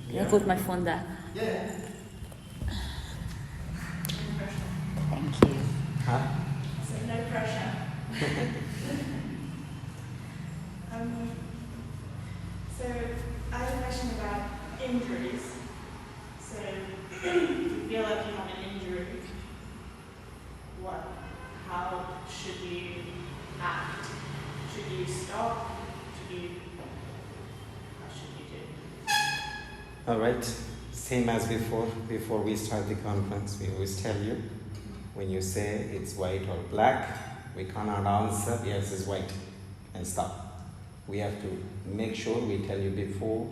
Can I put my phone there? Yeah. Thank you. Huh? So no pressure. So I have a question about injuries. So if you feel like you have an injury, how should you act? Should you stop? How should you do? All right. Same as before. Before we start the conference, we always tell you, when you say it's white or black, we cannot answer yes, it's white and stop. We have to make sure we tell you before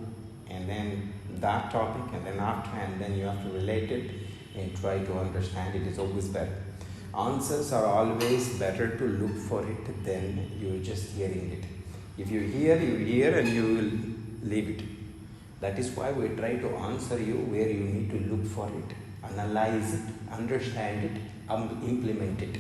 and then that topic and then after, and then you have to relate it and try to understand it. Is always better. Answers are always better to look for it than you just hearing it. If you hear and you will leave it. That is why we try to answer you where you need to look for it, analyze it, understand it, implement it.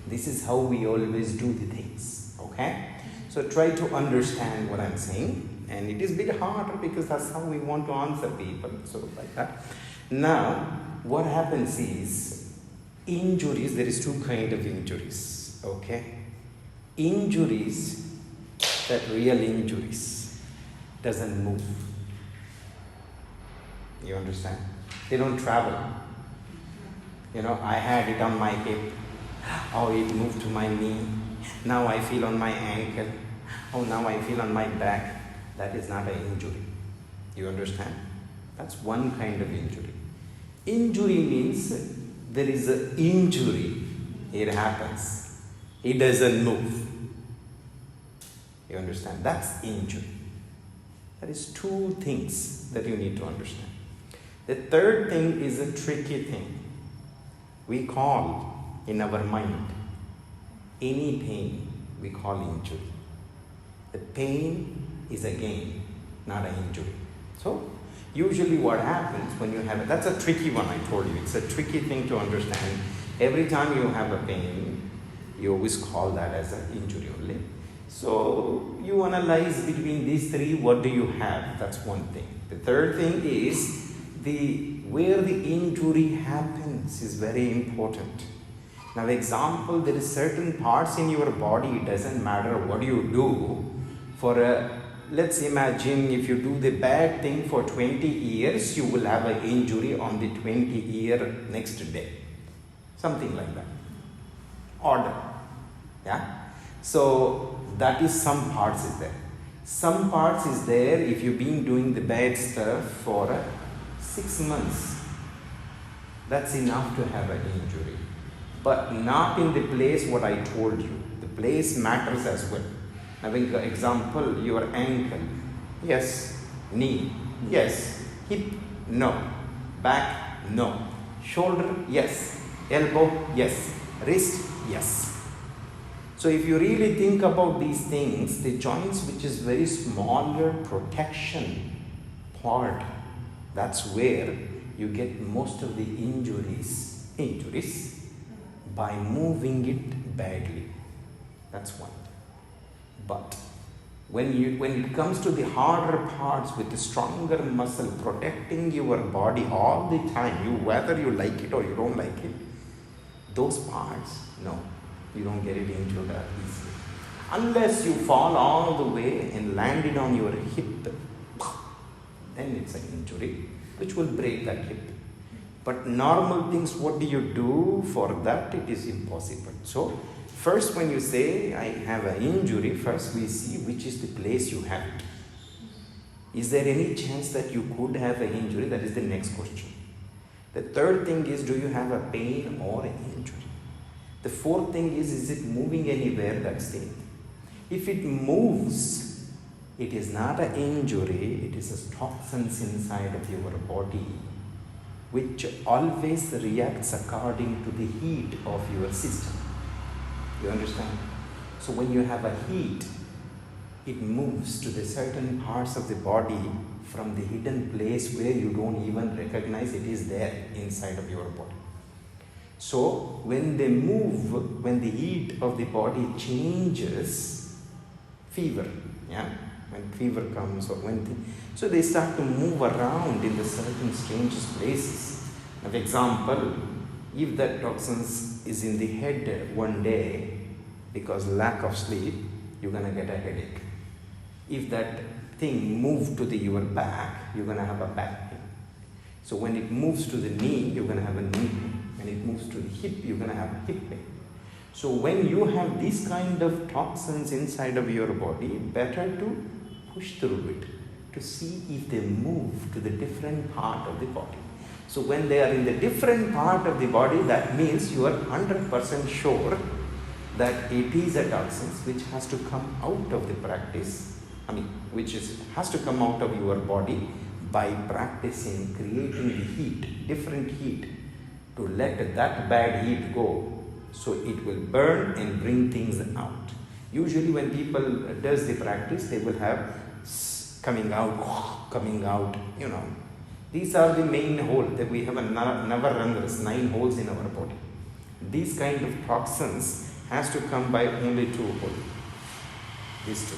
This is how we always do the things. Okay? So try to understand what I'm saying. And it is a bit harder because that's how we want to answer people. So like that. Now, what happens is, injuries, there is two kinds of injuries. Okay? Injuries, that real injuries, doesn't move. You understand? They don't travel. I had it on my hip. Oh, it moved to my knee. Now I feel on my ankle. Oh, now I feel on my back. That is not an injury. You understand? That's one kind of injury. Injury means there is an injury. It happens. It doesn't move. You understand? That's injury. That is two things that you need to understand. The third thing is a tricky thing. We call in our mind any pain we call injury. The pain is a gain, not an injury. So usually what happens when you have it, that's a tricky one, I told you. It's a tricky thing to understand. Every time you have a pain, you always call that as an injury only. So you analyze between these three, what do you have? That's one thing. The third thing is where the injury happens is very important. Now, example, there is certain parts in your body, it doesn't matter what you do. Let's imagine if you do the bad thing for 20 years, you will have an injury on the 20-year next day. Something like that. Order. Yeah? So, that is some parts is there. Some parts is there if you've been doing the bad stuff for 6 months. That's enough to have an injury. But not in the place what I told you. The place matters as well. Having an example, your ankle, yes. Knee, yes. Hip, no. Back, no. Shoulder, yes. Elbow, yes. Wrist, yes. So if you really think about these things, the joints, which is very smaller protection part, that's where you get most of the injuries by moving it badly. That's one. But when it comes to the harder parts with the stronger muscle protecting your body all the time, whether you like it or you don't like it, those parts, no, you don't get it into that easily. Unless you fall all the way and land it on your hip, then it's an injury which will break that hip. But normal things, what do you do for that? It is impossible. So first when you say I have an injury, first we see which is the place you have it. Is there any chance that you could have an injury? That is the next question. The third thing is, do you have a pain or an injury? The fourth thing is it moving anywhere? That's it. If it moves, it is not an injury, it is a toxins inside of your body, which always reacts according to the heat of your system. You understand? So when you have a heat, it moves to the certain parts of the body from the hidden place where you don't even recognize it is there inside of your body. So when they move, when the heat of the body changes, fever, yeah, when fever comes or so they start to move around in the certain strange places. For example, if that toxins is in the head one day because lack of sleep, you're gonna get a headache. If that thing moved to your back, you're gonna have a back pain. So when it moves to the knee, you're gonna have a knee pain. When it moves to the hip, you're gonna have a hip pain. So when you have these kind of toxins inside of your body, better to push through it to see if they move to the different part of the body. So when they are in the different part of the body, that means you are 100% sure that it is a toxins which has to come out of the practice. Has to come out of your body by practicing, creating the heat, different heat, to let that bad heat go. So it will burn and bring things out. Usually when people does the practice, they will have coming out, These are the main holes that we have there's 9 holes in our body. These kind of toxins has to come by only 2 holes. These 2.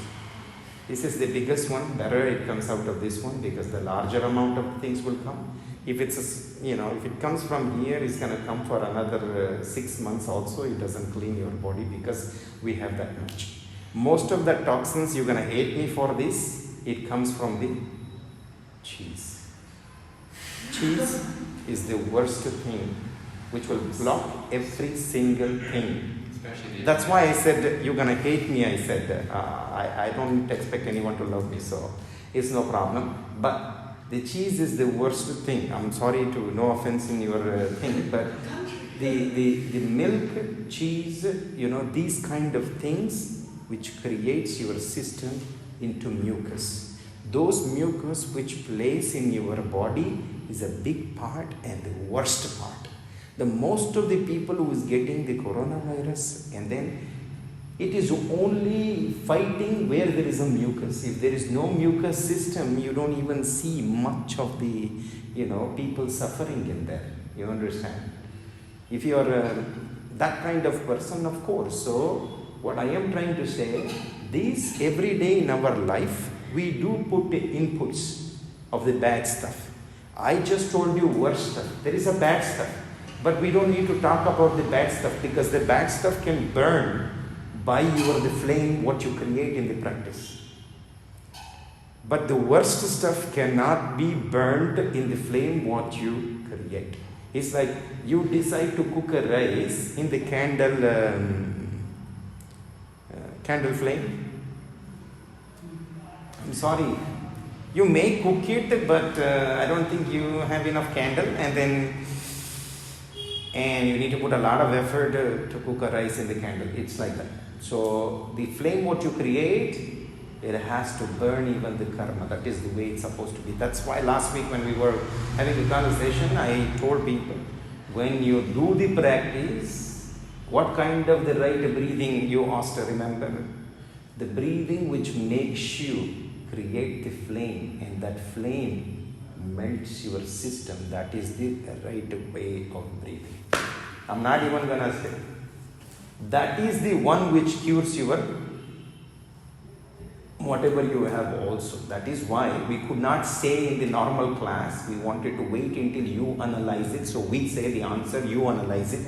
This is the biggest one. Better it comes out of this one because the larger amount of things will come. If it's if it comes from here, it's gonna come for another 6 months also. It doesn't clean your body because we have that much. Most of the toxins, you're gonna hate me for this. It comes from the cheese. Cheese is the worst thing, which will block every single thing. That's why I said you're gonna hate me. I said I don't expect anyone to love me, so it's no problem. But the cheese is the worst thing. I'm sorry to no offense in your thing, but the milk, cheese, these kind of things which creates your system into mucus. Those mucus which plays in your body is a big part and the worst part. The most of the people who is getting the coronavirus, and then it is only fighting where there is a mucus. If there is no mucus system, you don't even see much of the, people suffering in there. You understand? If you are that kind of person, of course. So what I am trying to say, this every day in our life, we do put the inputs of the bad stuff. I just told you worst stuff. There is a bad stuff. But we don't need to talk about the bad stuff because the bad stuff can burn by the flame what you create in the practice. But the worst stuff cannot be burned in the flame what you create. It's like you decide to cook a rice in the candle flame. I'm sorry. You may cook it, but I don't think you have enough candle, and you need to put a lot of effort to cook a rice in the candle. It's like that. So the flame what you create, it has to burn even the karma. That is the way it's supposed to be. That's why last week when we were having a conversation, I told people, when you do the practice, what kind of the right breathing you asked, remember? The breathing which makes you create the flame, and that flame melts your system. That is the right way of breathing. I'm not even gonna say. That is the one which cures your whatever you have also. That is why we could not say in the normal class. We wanted to wait until you analyze it. So we say the answer, you analyze it.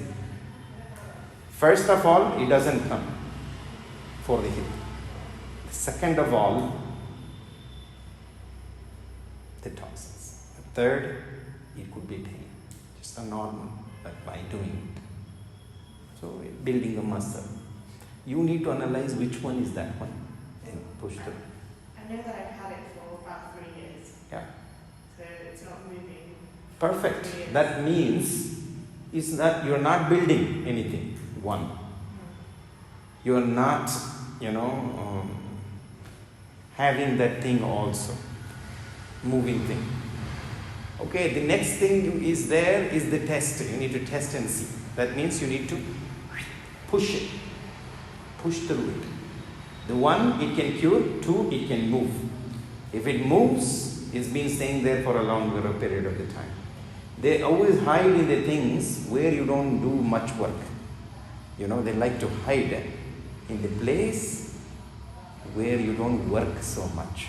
First of all, it doesn't come for the hip. Second of all, the toxins. The third, it could be pain. Just a normal, but by doing it. So building a muscle. You need to analyze which one is that one and push through. I know that I've had it for about 3 years. Yeah. So it's not moving. Perfect. That means you're not building anything. One. You are not, having that thing also. Moving thing. Okay, the next thing is the test. You need to test and see. That means you need to push it. Push through it. The one, it can cure. 2, it can move. If it moves, it's been staying there for a longer period of the time. They always hide in the things where you don't do much work. They like to hide in the place where you don't work so much.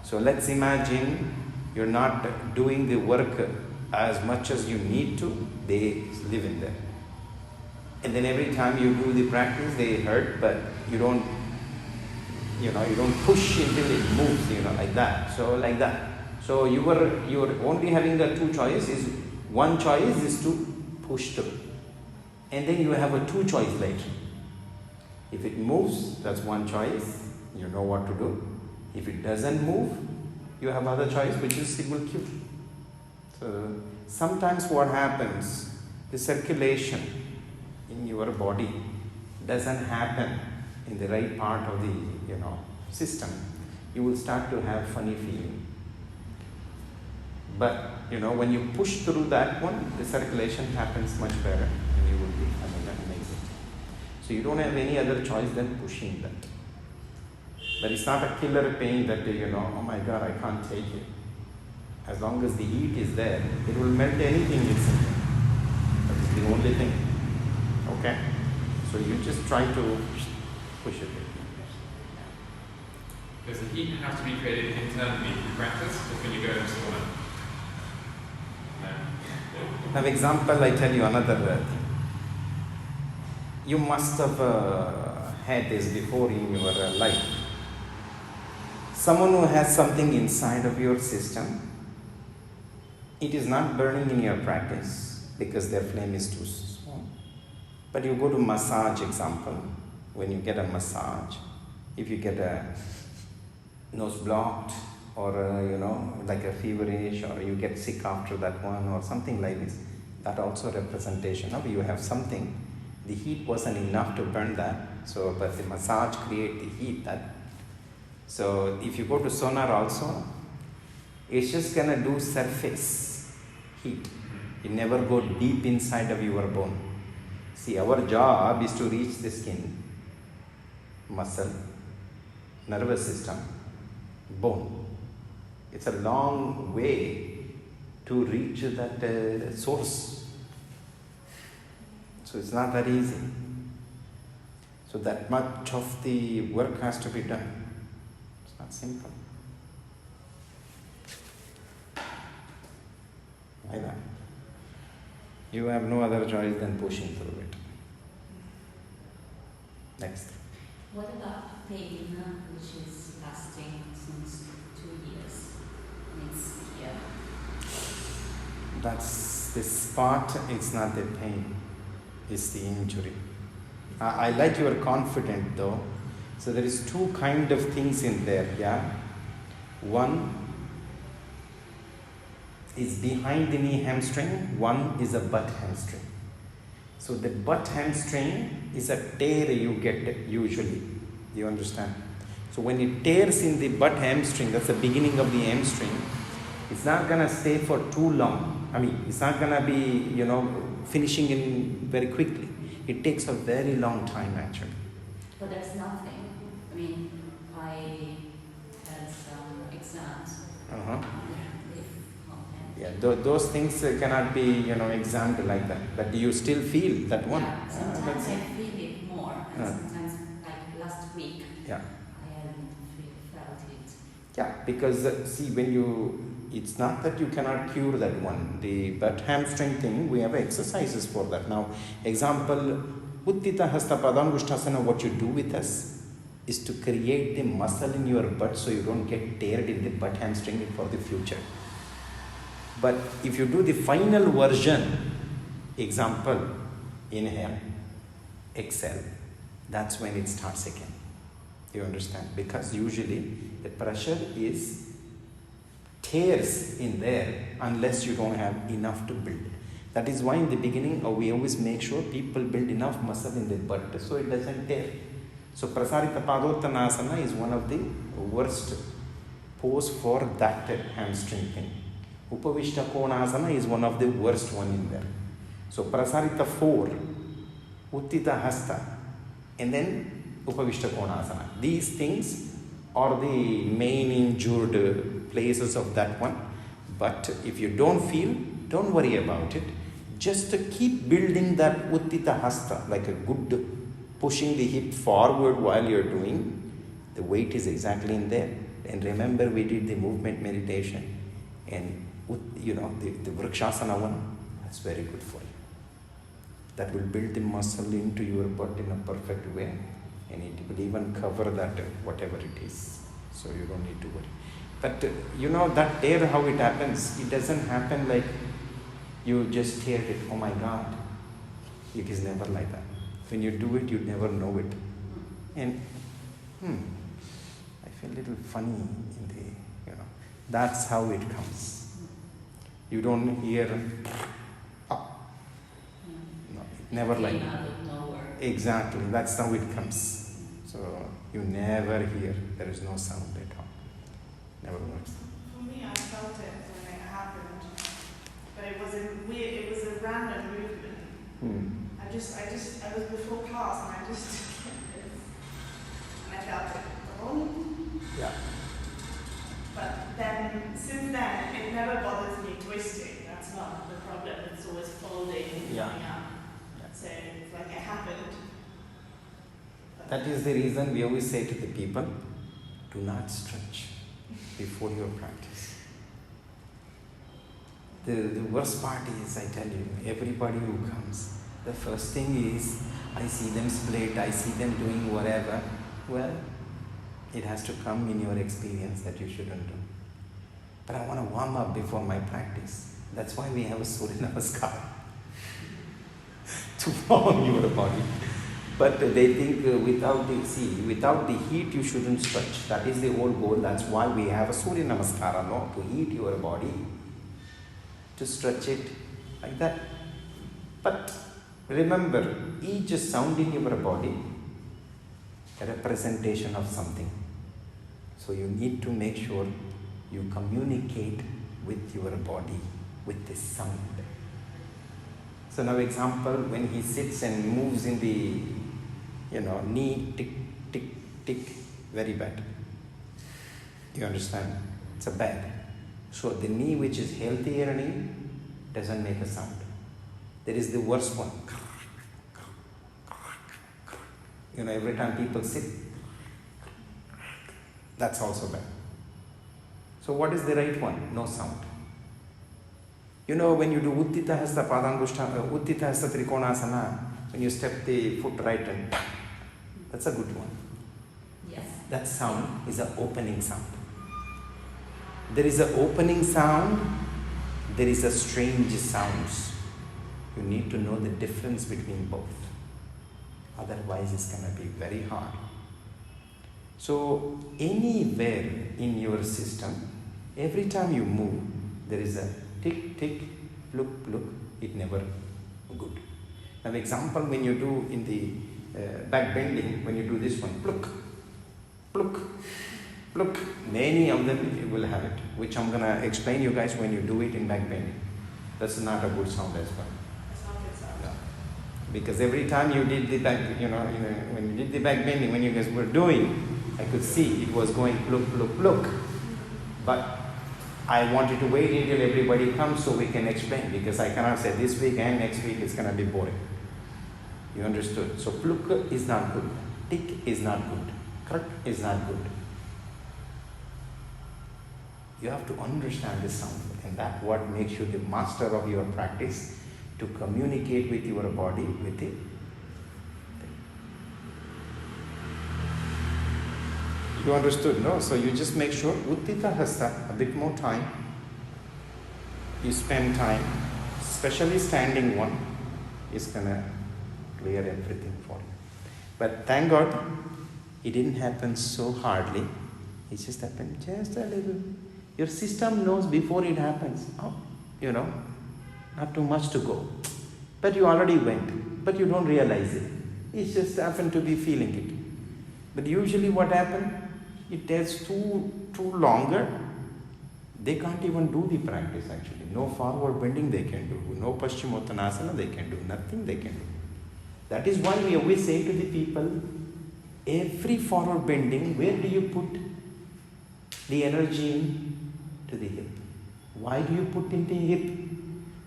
So let's imagine you're not doing the work as much as you need to, they live in there. And then every time you do the practice, they hurt, but you don't push until it moves, like that. So like that. So you're only having the two choices. One choice is to push through. And then you have a two choice later. If it moves, that's one choice. You know what to do. If it doesn't move, you have other choice, which is single cue. So sometimes what happens, the circulation in your body doesn't happen in the right part of the system. You will start to have funny feeling. But when you push through that one, the circulation happens much better, and you will be amazing. So you don't have any other choice than pushing that. But it's not a killer pain that oh my God, I can't take it. As long as the heat is there, it will melt anything it's in there. That is the only thing. Okay? So you just try to push it. Does the heat have to be created internally through practice, or can you go into sauna? No. Now, example, I tell you another thing. You must have had this before in your life. Someone who has something inside of your system, it is not burning in your practice because their flame is too small. But you go to massage example, when you get a massage, if you get a nose blocked or like a feverish, or you get sick after that one or something like this, that also representation of you have something. The heat wasn't enough to burn that, so but the massage create the heat that. So if you go to sonar also, it's just gonna do surface heat. You never go deep inside of your bone. See, our job is to reach the skin, muscle, nervous system, bone. It's a long way to reach that source. So it's not that easy. So that much of the work has to be done. It's not simple. Like that. You have no other choice than pushing through it. Next. What about pain, which is lasting since 2 years? And it's here. That's the spot, it's not the pain, it's the injury. I like your confident though. So there is two kind of things in there, yeah. One is behind the knee hamstring, one is a butt hamstring. So the butt hamstring is a tear you get usually. You understand? So when it tears in the butt hamstring, that's the beginning of the hamstring, it's not gonna stay for too long. I mean, it's not gonna be, finishing in very quickly. It takes a very long time actually. But there's nothing. I mean, I had some exams. Yeah, those things cannot be, examined like that. But you still feel that one. Yeah, sometimes I feel it more, and sometimes, like last week, yeah. I hadn't felt it. Yeah, because see, it's not that you cannot cure that one. The butt hamstring thing, we have exercises for that. Now, example, Uttita Hasta Padangushtasana, what you do with us is to create the muscle in your butt so you don't get teared in the butt hamstring for the future. But if you do the final version, example, inhale, exhale, that's when it starts again. You understand? Because usually the pressure is tears in there unless you don't have enough to build. That is why in the beginning we always make sure people build enough muscle in the butt so it doesn't tear. So Prasarita Padottanasana is one of the worst pose for that hamstring thing. Upavishta Konasana is one of the worst one in there. So Prasarita 4, Uttita Hasta, and then Upavishta Konasana. These things are the main injured places of that one. But if you don't feel, don't worry about it. Just keep building that Uttita Hasta, like a good pushing the hip forward while you're doing. The weight is exactly in there. And remember, we did the movement meditation, and the Vrikshasana one, that's very good for you. That will build the muscle into your butt in a perfect way, and it will even cover that whatever it is. So you don't need to worry. But that there, how it happens, it doesn't happen like you just hear it, oh my God. It is never like that. When you do it, you never know it. And I feel a little funny in the, that's how it comes. You don't hear, no, never like that. Exactly, that's how it comes. So you never hear, there is no sound at all. Never works. For me, I felt it when it happened, but it was a random movement. I was before class and I just and I felt it. Yeah. But then, since then, it never bothers me twisting. That's not the problem. It's always folding and coming up. Yeah. So it's like it happened. That is the reason we always say to the people, do not stretch before your practice. The worst part is, I tell you, everybody who comes, the first thing is, I see them split, I see them doing whatever. Well, it has to come in your experience that you shouldn't do. But I want to warm up before my practice. That's why we have a Surya Namaskar. To warm your body. But they think without the heat you shouldn't stretch. That is the whole goal. That's why we have a Surya Namaskara, no? To heat your body. To stretch it like that. But remember, each sound in your body, a representation of something. So you need to make sure you communicate with your body, with this sound. So now example, when he sits and moves in the, knee, tick, tick, tick, very bad. You understand? It's a bad. So the knee which is healthier knee doesn't make a sound. There is the worst one. Every time people sit, that's also bad. So what is the right one? No sound. When you do Uttita Hasta Padangushta, Uttita Hasta Trikonasana, when you step the foot right and that's a good one. Yes. That sound is an opening sound. There is an opening sound, there is a strange sounds. You need to know the difference between both. Otherwise, it's going to be very hard. So, anywhere in your system, every time you move, there is a tick, tick, look, look. It never good. Now, example, when you do in the back bending, when you do this one, pluk, pluk, pluk. Many of them you will have it, which I'm going to explain you guys when you do it in back bending. That's not a good sound as well. Because every time you did the back, when you did the back bending, when you guys were doing, I could see it was going look, look, look. But I wanted to wait until everybody comes so we can explain, because I cannot say this week and next week it's going to be boring. You understood? So pluk is not good. Tick is not good. Krak is not good. You have to understand this sound, and that's what makes you the master of your practice. To communicate with your body, with it. You understood, no? So you just make sure, Uttita Hasta, a bit more time. You spend time, especially standing one, is gonna clear everything for you. But thank God, it didn't happen so hardly. It just happened just a little. Your system knows before it happens. Not too much to go. But you already went. But you don't realize it. It just happened to be feeling it. But usually what happens, it takes too longer. They can't even do the practice actually. No forward bending they can do. No Paschimottanasana they can do. Nothing they can do. That is why we always say to the people, every forward bending, where do you put the energy in? To the hip. Why do you put in the hip?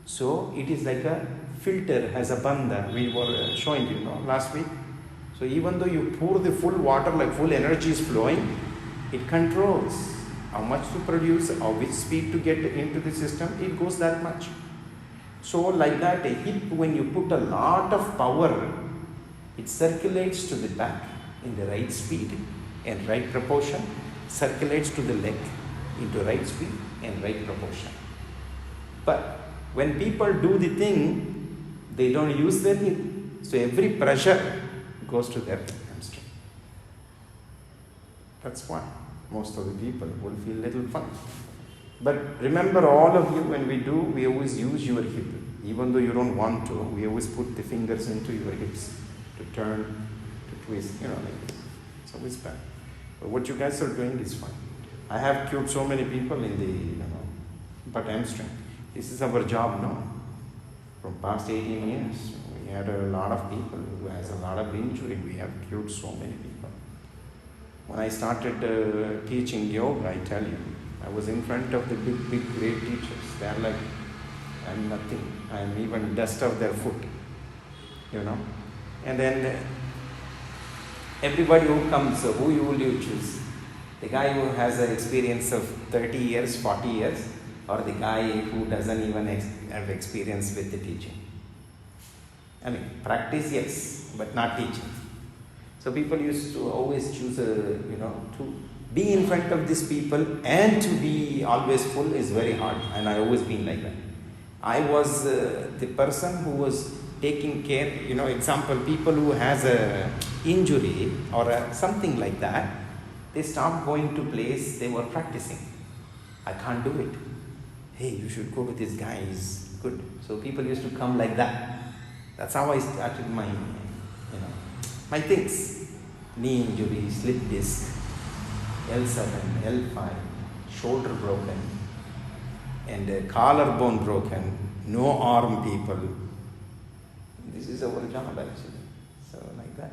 So it is like a filter has a bandha. We were showing you last week. So even though you pour the full water, like full energy is flowing, it controls how much to produce, or which speed to get into the system, it goes that much. So like that, a hip, when you put a lot of power, it circulates to the back in the right speed and right proportion, circulates to the leg into right speed and right proportion. But when people do the thing, they don't use their hip. So every pressure goes to their hamstring. That's why most of the people will feel little fun. But remember, all of you, when we do, we always use your hip. Even though you don't want to, we always put the fingers into your hips to turn, to twist, like this. It's always bad. But what you guys are doing is fine. I have cured so many people in the, butt hamstring. This is our job now. From past 18 years, we had a lot of people who has a lot of injury. We have cured so many people. When I started teaching yoga, I tell you, I was in front of the big, great teachers. They are like, I'm nothing. I'm even dust of their foot, And then everybody who comes, who will you choose? The guy who has an experience of 30 years, 40 years, or the guy who doesn't even have experience with the teaching? I mean, practice, yes, but not teaching. So people used to always choose, to be in front of these people and to be always full is very hard. And I always been like that. I was the person who was taking care, example, people who has a injury or something like that, they stopped going to place they were practicing. I can't do it. Hey, you should go to this guy, he's good. So people used to come like that. That's how I started my, my things. Knee injury, slip disc, L7, L5, shoulder broken, and collarbone broken, no arm people. This is our job actually. So like that.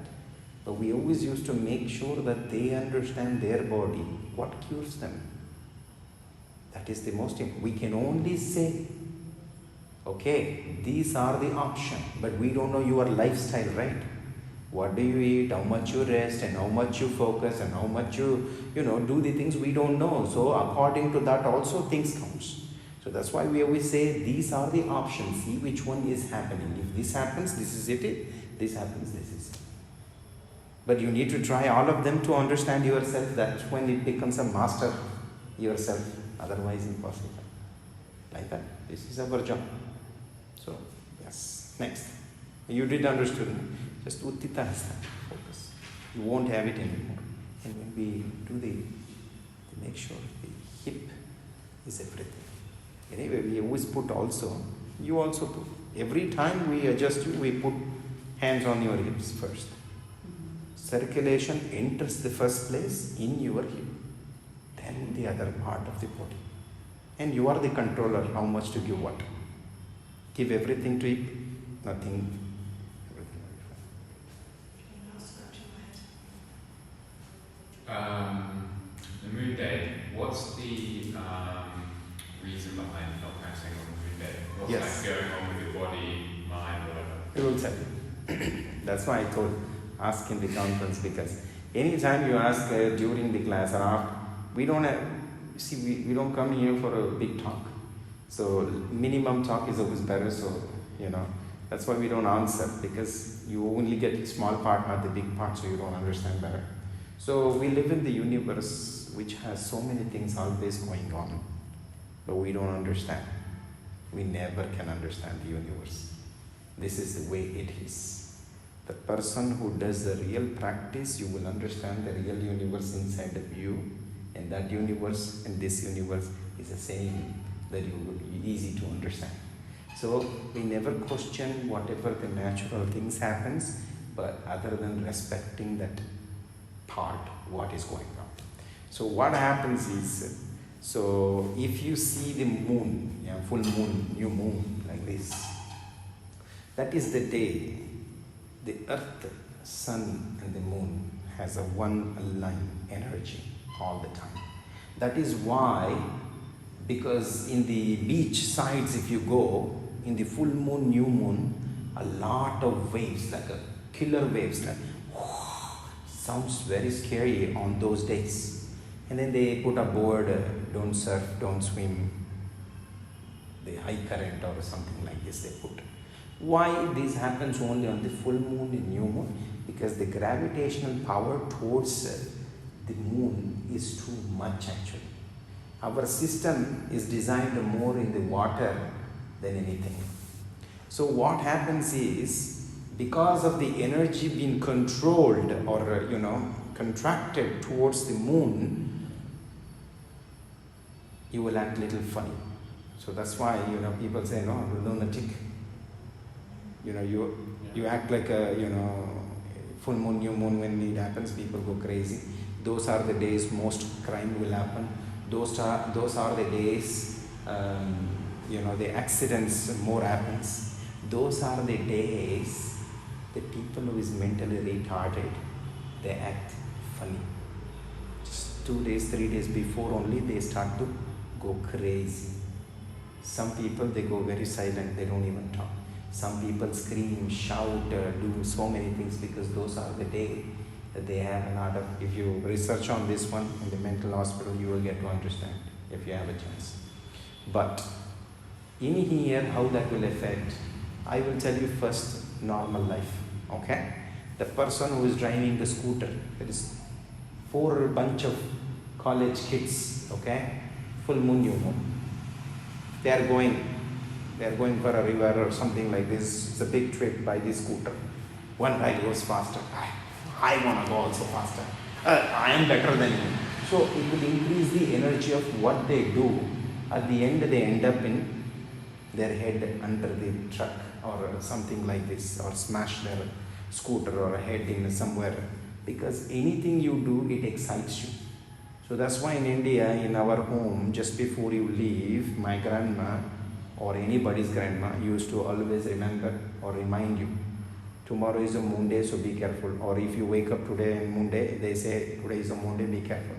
But we always used to make sure that they understand their body, what cures them. That is the most important. We can only say, okay, these are the options, but we don't know your lifestyle, right? What do you eat, how much you rest, and how much you focus, and how much you, do the things we don't know. So according to that also things counts. So that's why we always say these are the options. See which one is happening. If this happens, this is it. This happens, this is it. But you need to try all of them to understand yourself. That's when it becomes a master yourself. Otherwise impossible. Like that. This is our job. So, yes. Next. You did understand. Just uttita hasta. Focus. You won't have it anymore. And when we do the make sure the hip is everything. Anyway, we always put also, you also put. Every time we adjust you, we put hands on your hips first. Circulation enters the first place in your hip, then the other part of the body. And you are the controller, how much to give what. Give everything to hip, nothing, everything will be fine. The moon day, what's the reason behind not practicing on the moon day? What's going on with your body, mind, whatever? It will tell you. That's why I told, ask in the conference, because anytime you ask during the class or after, we don't don't come here for a big talk. So minimum talk is always better. So that's why we don't answer, because you only get the small part, not the big part, so you don't understand better. So we live in the universe which has so many things always going on, but we don't understand. We never can understand the universe. This is the way it is. The person who does the real practice, you will understand the real universe inside of you, and that universe and this universe is the same, that you will be easy to understand. So we never question whatever the natural things happens, but other than respecting that part, what is going on. So what happens is, so if you see the moon, full moon, new moon, like this, that is the day the earth, sun and the moon has a one line energy all the time. That is why, because in the beach sides, if you go, in the full moon, new moon, a lot of waves, like a killer waves, like Sounds very scary on those days. And then they put a board, don't surf, don't swim, the high current or something like this they put. Why this happens only on the full moon and new moon? Because the gravitational power towards the moon is too much actually. Our system is designed more in the water than anything. So what happens is, because of the energy being controlled or contracted towards the moon, you will act little funny. So that's why people say, no, lunatic. You act like a full moon, new moon. When it happens, people go crazy. Those are the days most crime will happen. Those are the days the accidents more happens. Those are the days the people who is mentally retarded, they act funny. Just 2 days, 3 days before only they start to go crazy. Some people, they go very silent, they don't even talk. Some people scream, shout, do so many things, because those are the day that they have a lot of. If you research on this one in the mental hospital, you will get to understand if you have a chance. But in here, how that will affect, I will tell you first, normal life. Okay? The person who is driving the scooter, there is 4 bunch of college kids, okay? Full moon, new moon. They are going for a river or something like this. It's a big trip by the scooter. One guy goes faster. I want to go also faster. I am better than you. So it will increase the energy of what they do. At the end, they end up in their head under the truck or something like this, or smash their scooter or head in somewhere. Because anything you do, it excites you. So that's why in India, in our home, just before you leave, my grandma or anybody's grandma used to always remember or remind you, tomorrow is a moon day, so be careful. Or if you wake up today and moon day, they say today is a moon day, be careful.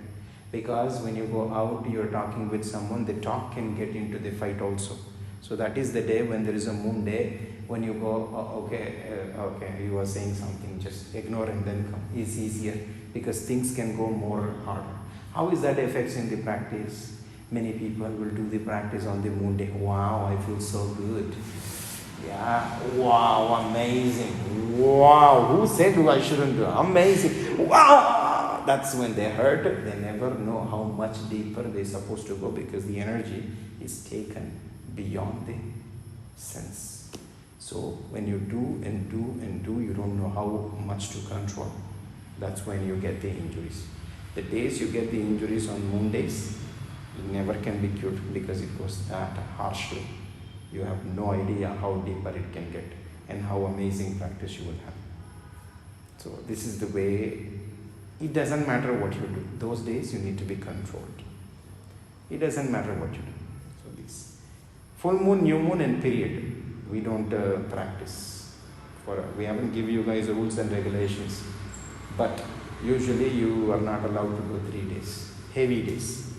Because when you go out, you're talking with someone, the talk can get into the fight also. So that is the day when there is a moon day, when you go, okay, you are saying something, just ignore and then come. It's easier, because things can go more harder. How is that affects in the practice? Many people will do the practice on the moon day. Wow, I feel so good. Yeah, wow, amazing. Wow, who said I shouldn't do? Amazing. Wow, that's when they hurt. They never know how much deeper they're supposed to go, because the energy is taken beyond the sense. So when you do and do and do, you don't know how much to control. That's when you get the injuries. The days you get the injuries on moon days, it never can be cured, because it goes that harshly. You have no idea how deeper it can get and how amazing practice you will have. So this is the way. It doesn't matter what you do. Those days you need to be controlled. It doesn't matter what you do. So this full moon, new moon and period, we don't practice. We haven't given you guys rules and regulations. But usually you are not allowed to go 3 days. Heavy days.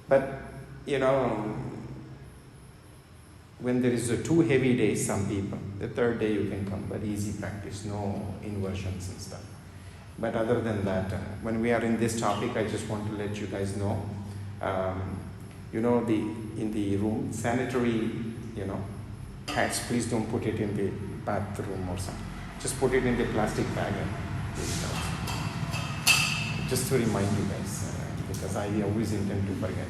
But when there is 2 heavy days, some people, the 3rd day you can come, but easy practice, no inversions and stuff. But other than that, when we are in this topic, I just want to let you guys know, in the room, sanitary, pads, please don't put it in the bathroom or something. Just put it in the plastic bag. Just to remind you guys, because I always intend to forget.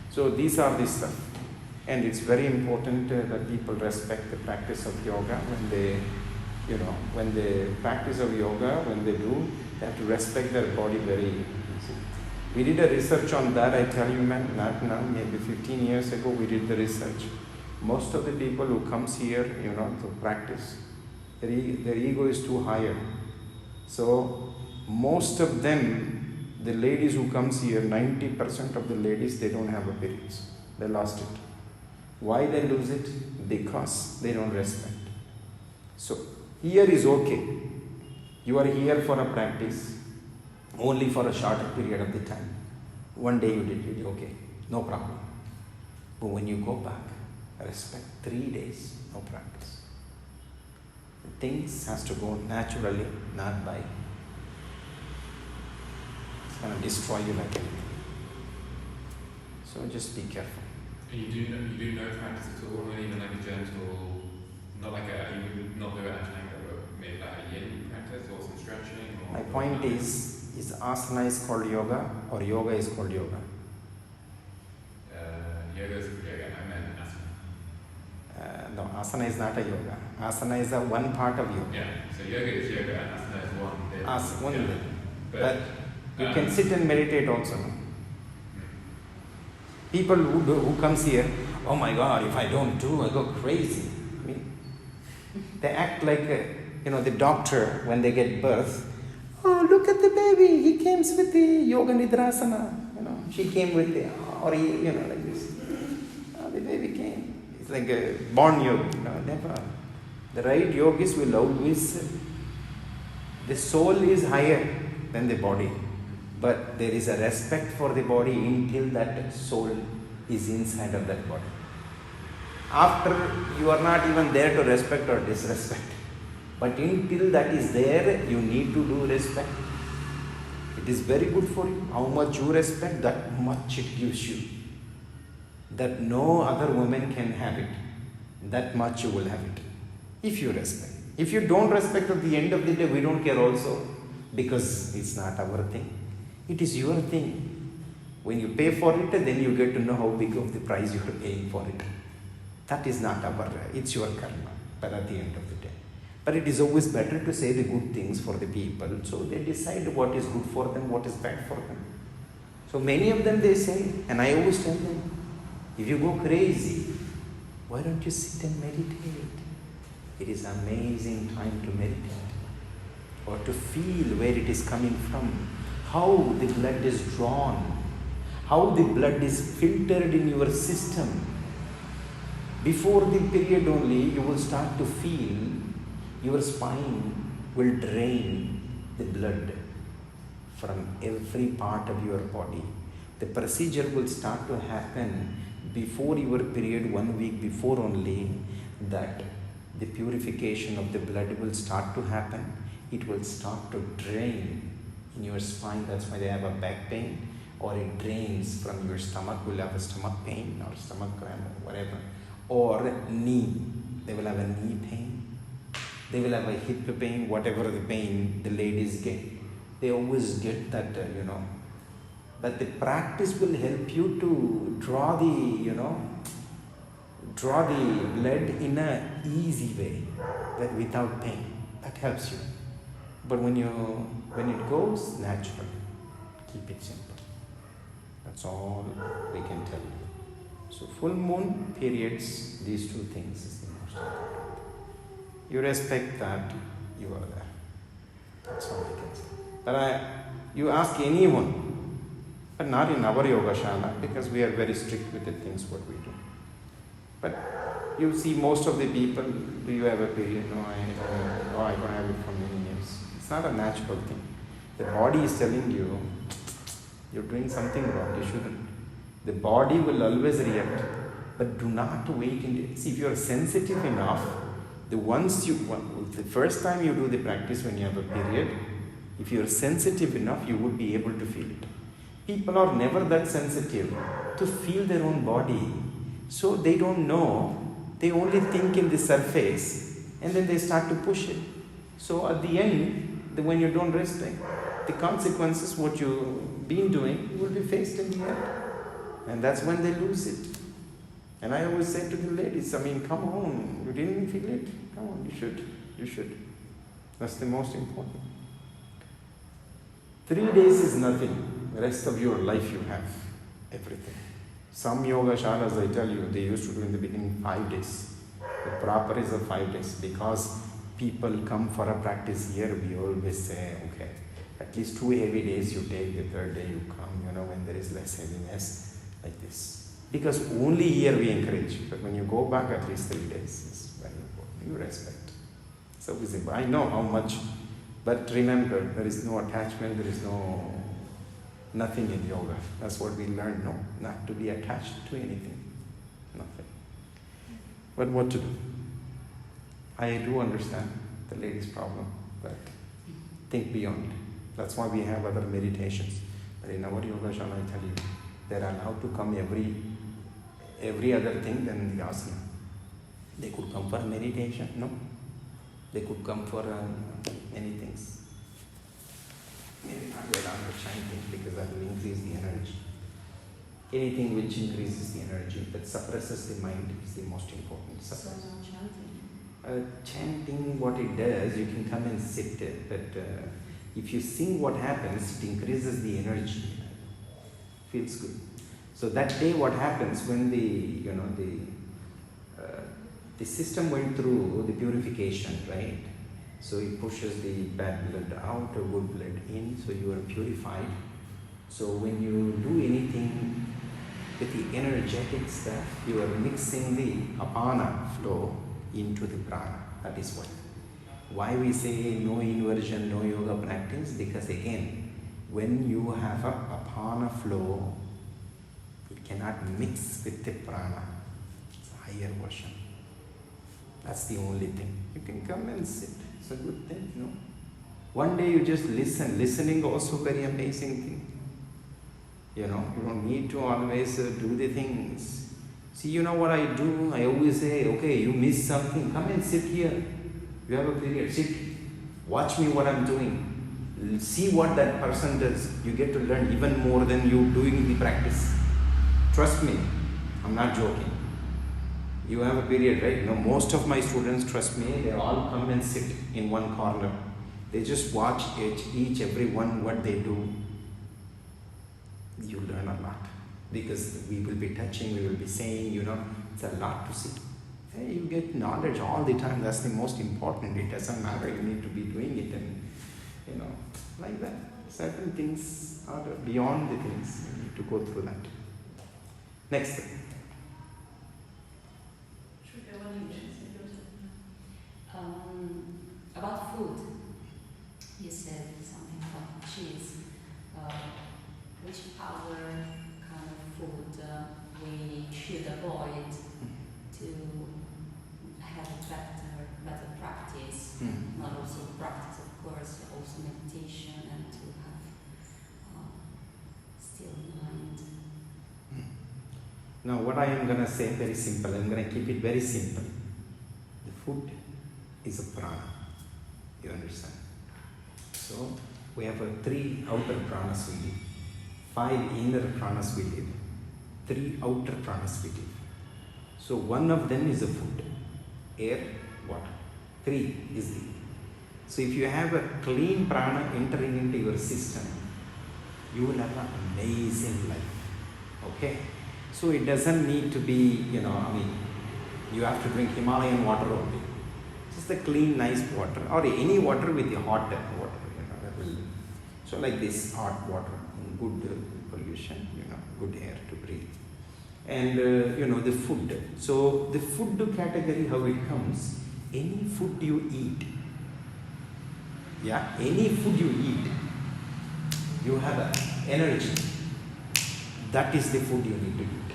So these are the stuff. And it's very important that people respect the practice of yoga when they practice of yoga, when they do, they have to respect their body very easy. We did a research on that, I tell you, man, not now, maybe 15 years ago we did the research. Most of the people who comes here, to practice, their ego is too higher. So most of them, the ladies who comes here, 90% of the ladies, they don't have a periods. They lost it. Why they lose it? Because they don't respect. So here is okay. You are here for a practice only for a shorter period of the time. One day you did it, okay, no problem. But when you go back, respect 3 days, no practice. Things has to go naturally, not by. It's going to destroy you like anything. So just be careful. And you do no practice at all, not even like a gentle, not like you would not do Ashtanga, but maybe like a yin practice or some stretching? Or My point is asana is called yoga or yoga is called yoga? Yoga is yoga, I meant asana. No, asana is not a yoga. Asana is a one part of yoga. Yeah, so yoga is yoga and asana is one bit. One yeah. bit. But you can sit and meditate also. No? People who comes here, oh my God, if I don't do, I go crazy. I mean, they act like, the doctor when they get birth. Oh, look at the baby. He comes with the yoga nidrasana. She came with the, or he, like this. Oh, the baby came. It's like a born yogi. Never. The right yogis will always, the soul is higher than the body. But there is a respect for the body until that soul is inside of that body. After, you are not even there to respect or disrespect. But until that is there, you need to do respect. It is very good for you. How much you respect, that much it gives you. That no other woman can have it. That much you will have it. If you respect. If you don't respect, at the end of the day, we don't care also. Because it's not our thing. It is your thing. When you pay for it, then you get to know how big of the price you are paying for it. That is not our, it's your karma. But at the end of the day. But it is always better to say the good things for the people. So they decide what is good for them, what is bad for them. So many of them they say, and I always tell them, if you go crazy, why don't you sit and meditate? It is an amazing time to meditate. Or to feel where it is coming from. How the blood is drawn. How the blood is filtered in your system. Before the period only, you will start to feel your spine will drain the blood from every part of your body. The procedure will start to happen before your period, 1 week before only, that the purification of the blood will start to happen. It will start to drain in your spine. That's why they have a back pain, or it drains from your stomach. Will have a stomach pain or stomach cramp or whatever, or knee. They will have a knee pain. They will have a hip pain, whatever the pain the ladies get. They always get that, But the practice will help you to draw the blood in a easy way, that without pain. That helps you. But when it goes natural, keep it simple. That's all we can tell you. So full moon periods, these two things is the most important. You respect that, you are there. That's all I can say. But you ask anyone, but not in our yoga shala, because we are very strict with the things what we do. But you see most of the people, do you have a period? No, I don't have it for many years. It's not a natural thing. The body is telling you, you're doing something wrong, you shouldn't. The body will always react, but do not wait. See, if you are sensitive enough, the first time you do the practice when you have a period, if you are sensitive enough, you would be able to feel it. People are never that sensitive to feel their own body. So they don't know, they only think in the surface, and then they start to push it. So at the end, when you don't respect, the consequences, what you've been doing, you will be faced in the end. And that's when they lose it. And I always say to the ladies, come on, you didn't feel it? Come on, you should. That's the most important. 3 days is nothing. The rest of your life you have everything. Some yoga shalas, I tell you, they used to do in the beginning 5 days. The proper is 5 days, because people come for a practice here, we always say, okay, at least 2 heavy days you take, the 3rd day you come, when there is less heaviness, like this. Because only here we encourage, but when you go back, at least 3 days is very important. You respect. So I know how much, but remember, there is no attachment, there is nothing in yoga. That's what we learned, not to be attached to anything. Nothing. But what to do? I do understand. the lady's problem. But think beyond. That's why we have other meditations. But in our yoga, shall I tell you, they're allowed to come every other thing than the asana. They could come for meditation, no? They could come for many things. Maybe not Vedanta chanting, because that will increase the energy. Anything which increases the energy, but suppresses the mind is the most important. So no chanting. Chanting, what it does, you can come and sit, but if you sing, what happens, it increases the energy. Feels good. So that day, what happens when the system went through the purification, right? So it pushes the bad blood out, or good blood in, so you are purified. So when you do anything with the energetic stuff, you are mixing the apana flow into the prana. That is what. Why we say no inversion, no yoga practice? Because again, when you have a apana flow, it cannot mix with the prana. It's a higher version. That's the only thing. You can come and sit. It's a good thing, no? One day you just listen. Listening also very amazing thing. You don't need to always do the things. See, you know what I do? I always say, okay, you missed something. Come and sit here. You have a period. Sit. Watch me what I'm doing. See what that person does. You get to learn even more than you doing the practice. Trust me. I'm not joking. You have a period, right? Most of my students, trust me, they all come and sit in one corner. They just watch every one what they do. You learn a lot. Because we will be touching, we will be saying, it's a lot to see. Hey, you get knowledge all the time. That's the most important. It doesn't matter. You need to be doing it and, like that. Certain things are beyond the things. You need to go through that. Next thing. About food, you said something about cheese. Which other kind of food we should avoid to have better practice? Not also practice, of course, also meditation and to have still mind. Now, what I am going to say very simple. I'm going to keep it very simple. The food is a prana. You understand? So, we have 3 outer pranas we live, 5 inner pranas we live, 3 outer pranas we live. So, one of them is a food, air, water. 3 is the. So, if you have a clean prana entering into your system, you will have an amazing life. Okay? So, it doesn't need to be, you have to drink Himalayan water only. Just the clean, nice water, or any water with the hot water, that will. So like this hot water, good pollution, good air to breathe. And the food. So the food category, how it comes, any food you eat, any food you eat, you have energy. That is the food you need to eat.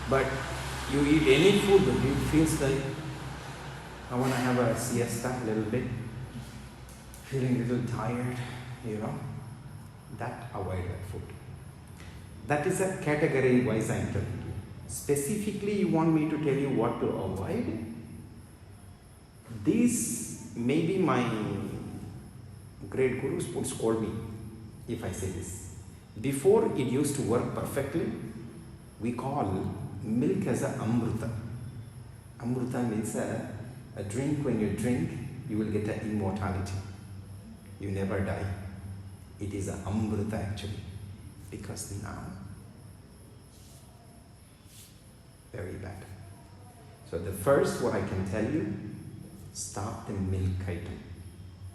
But you eat any food, it feels like, I want to have a siesta a little bit, feeling a little tired, that avoid that food. That is a category wise I'm telling you. Specifically, you want me to tell you what to avoid? These, maybe my great gurus would scold me if I say this. Before it used to work perfectly, we call milk as a amruta. Amruta means a drink. When you drink, you will get an immortality. You never die. It is an amruta actually. Because now, very bad. So the first, what I can tell you, stop the milk item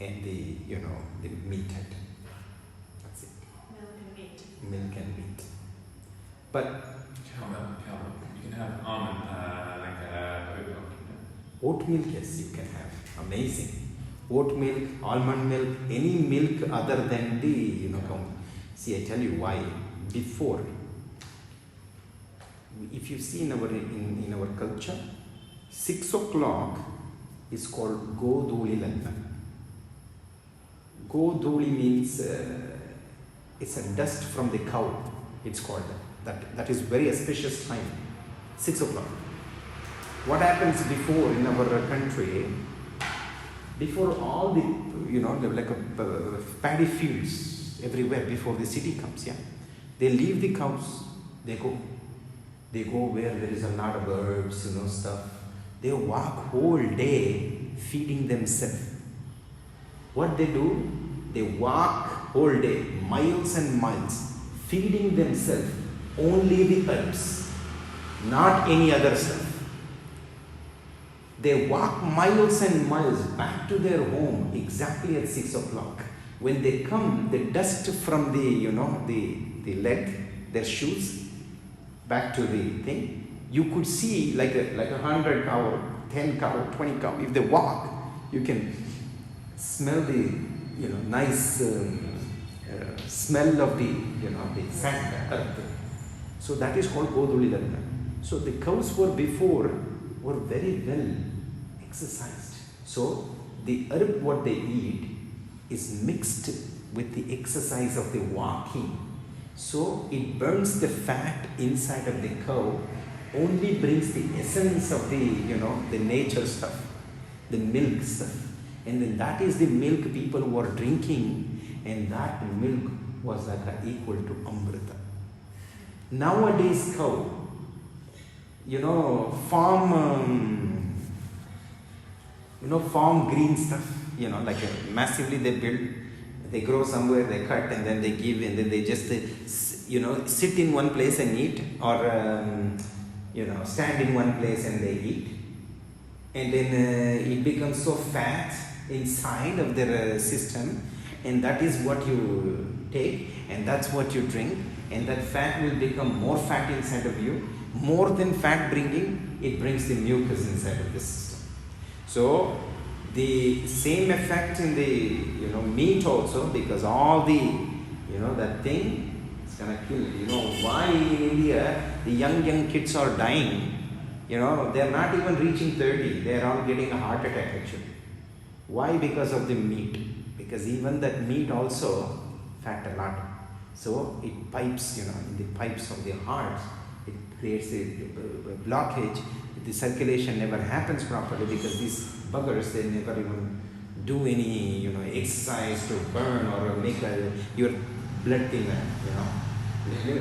and the meat item. That's it. Milk and meat. Milk and meat. But Cow milk. You can have almond, oat milk, yes, you can have. Amazing. Oat milk, almond milk, any milk other than the, cow. See, I tell you why. Before, if you see in our culture, 6 o'clock, is called Goduli Lagna. Goduli means it's a dust from the cow. It's called that is very auspicious time, 6 o'clock. What happens before in our country? Before all the paddy fields everywhere, before the city comes, they leave the cows. They go where there is a lot of herbs, stuff. They walk whole day feeding themselves. What they do? They walk whole day, miles and miles, feeding themselves only the herbs, not any other stuff. They walk miles and miles back to their home exactly at 6 o'clock. When they come, the dust from the leg, their shoes, back to the thing, you could see like a 100 cow, 10 cow, 20 cow. If they walk, you can smell the nice smell of the the sand, earth. So that is called Goduli Lagna. So the cows were very well exercised. So the herb what they eat is mixed with the exercise of the walking. So it burns the fat inside of the cow, only brings the essence of the the nature stuff, the milk stuff. And then that is the milk people were drinking, and that milk was like equal to Amrita. Nowadays cow, farm green stuff, massively they build, they grow somewhere, they cut, and then they give, and then they just, sit in one place and eat, or, stand in one place and they eat. And then it becomes so fat inside of their system, and that is what you take, and that's what you drink, and that fat will become more fat inside of you. More than fat bringing, it brings the mucus inside of the system. So the same effect in the meat also, because all the that thing is gonna kill. Why in India the young kids are dying? They are not even reaching 30. They are all getting a heart attack actually. Why? Because of the meat. Because even that meat also fat a lot. So it pipes, in the pipes of the heart, it creates a blockage. The circulation never happens properly because these buggers, they never even do any, exercise to burn or make your blood thinner,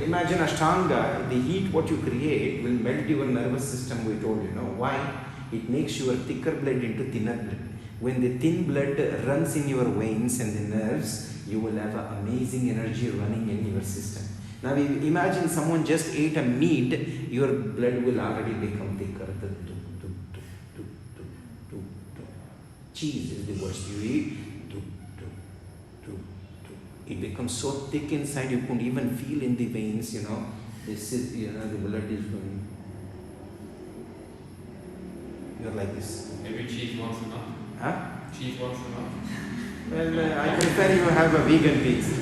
Imagine Ashtanga, the heat what you create will melt your nervous system, we told you. Why? It makes your thicker blood into thinner blood. When the thin blood runs in your veins and the nerves, you will have amazing energy running in your system. Now imagine someone just ate a meat, your blood will already become thicker. Cheese is the worst you eat. It becomes so thick inside you couldn't even feel in the veins, This is, the blood is going. You're like this. Maybe cheese once a month. Huh? Cheese once a month. Well, I prefer you have a vegan pizza.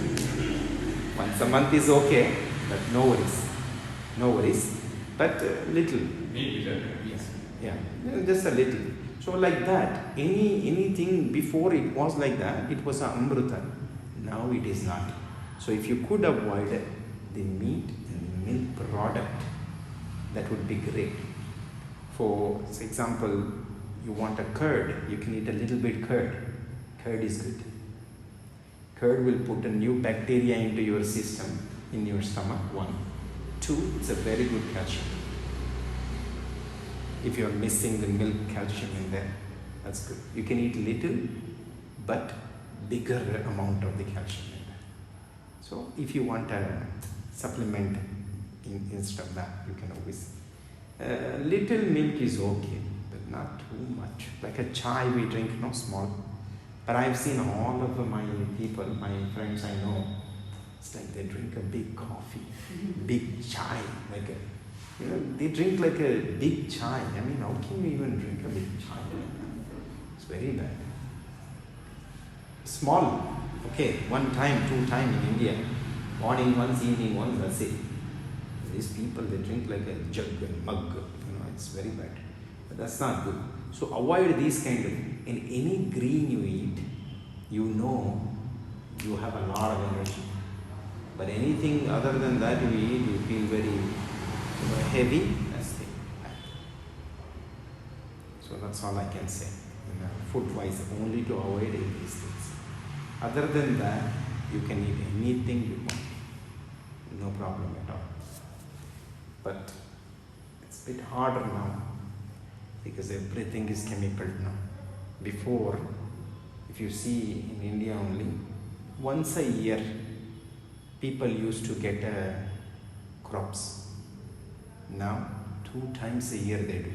Once a month is okay, but no worries. But little. Meat you don't have. Yes. Yeah, just a little. So like that, anything before it was like that, it was a amrita. Now it is not. So if you could avoid the meat and milk product, that would be great. For example, you want a curd, you can eat a little bit curd. Curd is good. Curd will put a new bacteria into your system, in your stomach, 1. 2, it's a very good calcium. If you are missing the milk calcium in there, that's good. You can eat little, but bigger amount of the calcium in there. So if you want a supplement instead of that, you can always. Little milk is okay, but not too much. Like a chai we drink, small. But I've seen all of my people, my friends I know, it's like they drink a big coffee, big chai, they drink like a big chai. I mean, how can you even drink a big chai? It's very bad. Small, okay, 1 time, 2 times in India, morning once, evening once, that's it. These people, they drink like a jug and mug, it's very bad. But that's not good. So avoid these kind of, in any green you eat, you know you have a lot of energy. But anything other than that you eat, you feel very heavy. That's it. So that's all I can say. Food-wise, only to avoid these things. Other than that, you can eat anything you want. No problem at all. But it's a bit harder now because everything is chemical now. Before, if you see in India only, once a year people used to get crops. Now 2 times a year they do.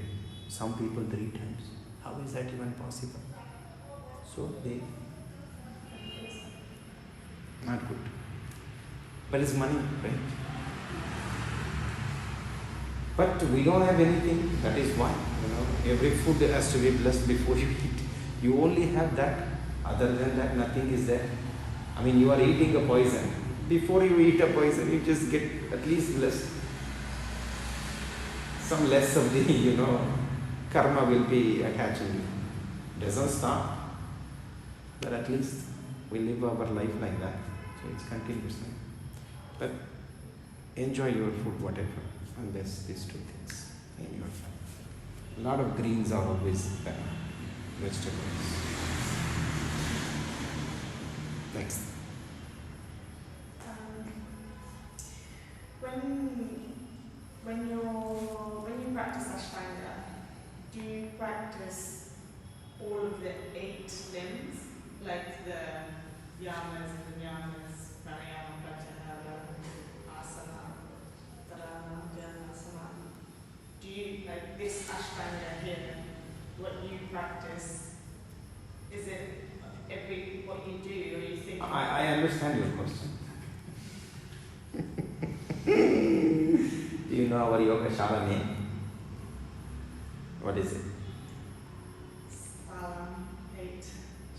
Some people 3 times. How is that even possible? So they not good. But it's money, right? But we don't have anything. That is why, every food has to be blessed before you eat. You only have that. Other than that, nothing is there. I mean, you are eating a poison. Before you eat a poison, you just get at least blessed. Some less of the, karma will be attaching you. Doesn't stop. But at least we live our life like that. So it's continuously. But enjoy your food, whatever. And there's these 2 things in your life. A lot of greens are always better. Vegetables. Next. When you practice Ashtanga, do you practice all of the 8 limbs, like the yamas and the niyamas, pranayama, pratyahara, asana, dharana, dhyana, samadhi? Do you, like this Ashtanga here, what you practice, is it every what you do, or you think? I understand your question. Do you know our yoga shala name? What is it? 8.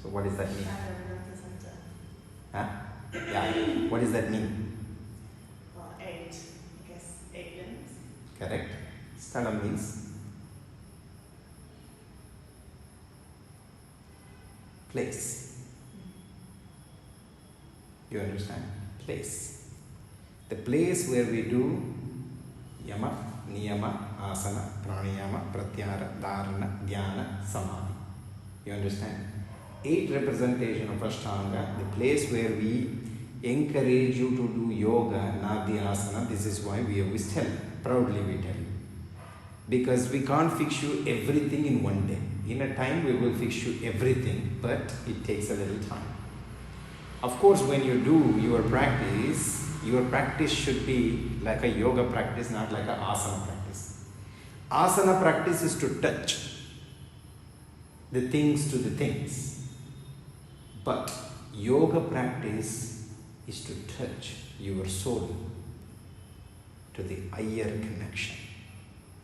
So what does that mean? Center. Huh? Yeah. What does that mean? 8. I guess 8 limbs. Correct. Sthala means place. You understand? Place. The place where we do yama, niyama, asana, pranayama, pratyahara, dharana, dhyana, samadhi. You understand? 8 representation of Ashtanga, the place where we encourage you to do yoga, nadhyasana. This is why we always tell, proudly we tell you. Because we can't fix you everything in one day. In a time we will fix you everything, but it takes a little time. Of course, when you do your practice should be like a yoga practice, not like an asana practice. Asana practice is to touch the things to the things. But yoga practice is to touch your soul to the higher connection.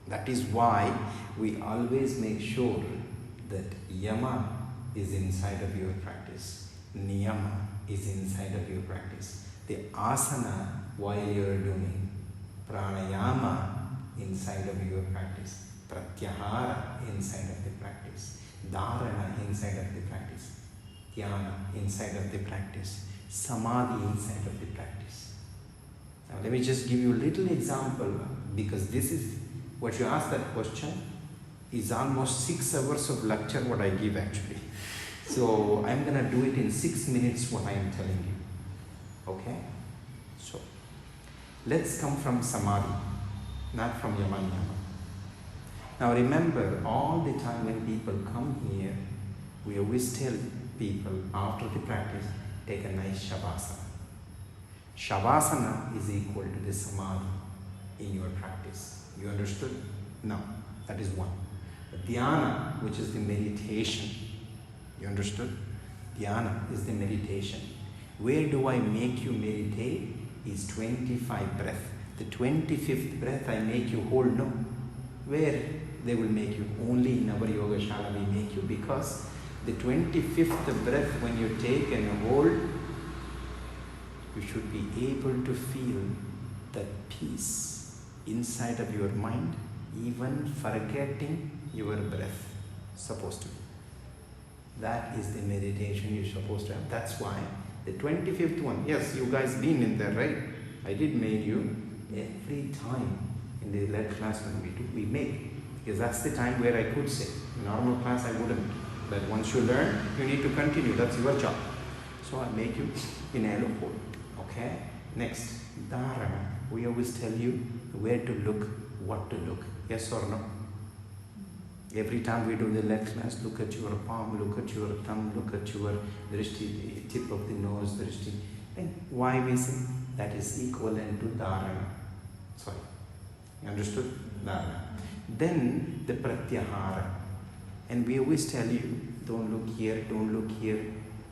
That is why we always make sure that yama is inside of your practice. Niyama is inside of your practice. The asana while you are doing, pranayama inside of your practice, pratyahara inside of the practice, dharana inside of the practice, dhyana inside of the practice, samadhi inside of the practice. Now let me just give you a little example, because this is what you asked that question is almost 6 hours of lecture what I give actually. So I'm gonna do it in 6 minutes what I am telling you. Okay? So, let's come from samadhi, not from yama niyama. Now remember, all the time when people come here, we always tell people after the practice, take a nice shavasana. Shavasana is equal to the samadhi in your practice. You understood? No, that is one. Dhyana, which is the meditation. You understood? Dhyana is the meditation. Where do I make you meditate is 25 breath. The 25th breath I make you hold, no. Where they will make you? Only in our yoga shala we make you, because the 25th breath when you take and hold, you should be able to feel that peace inside of your mind, even forgetting your breath. supposed to be. That is the meditation you're supposed to have. That's why the 25th one, yes, you guys been in there, right? I did make you every time in the lead class when we do, we make. Because that's the time where I could say. In normal class I wouldn't. But once you learn, you need to continue. That's your job. So I make you in Elohol. Okay? Next, Dharana. We always tell you where to look, what to look. Yes or no? Every time we do the lead class, look at your palm, look at your thumb, look at your drishti, tip of the nose, drishti. And why we say? That is equivalent to Dharana. Sorry. You understood? Dharana. Then the Pratyahara. And we always tell you, don't look here, don't look here.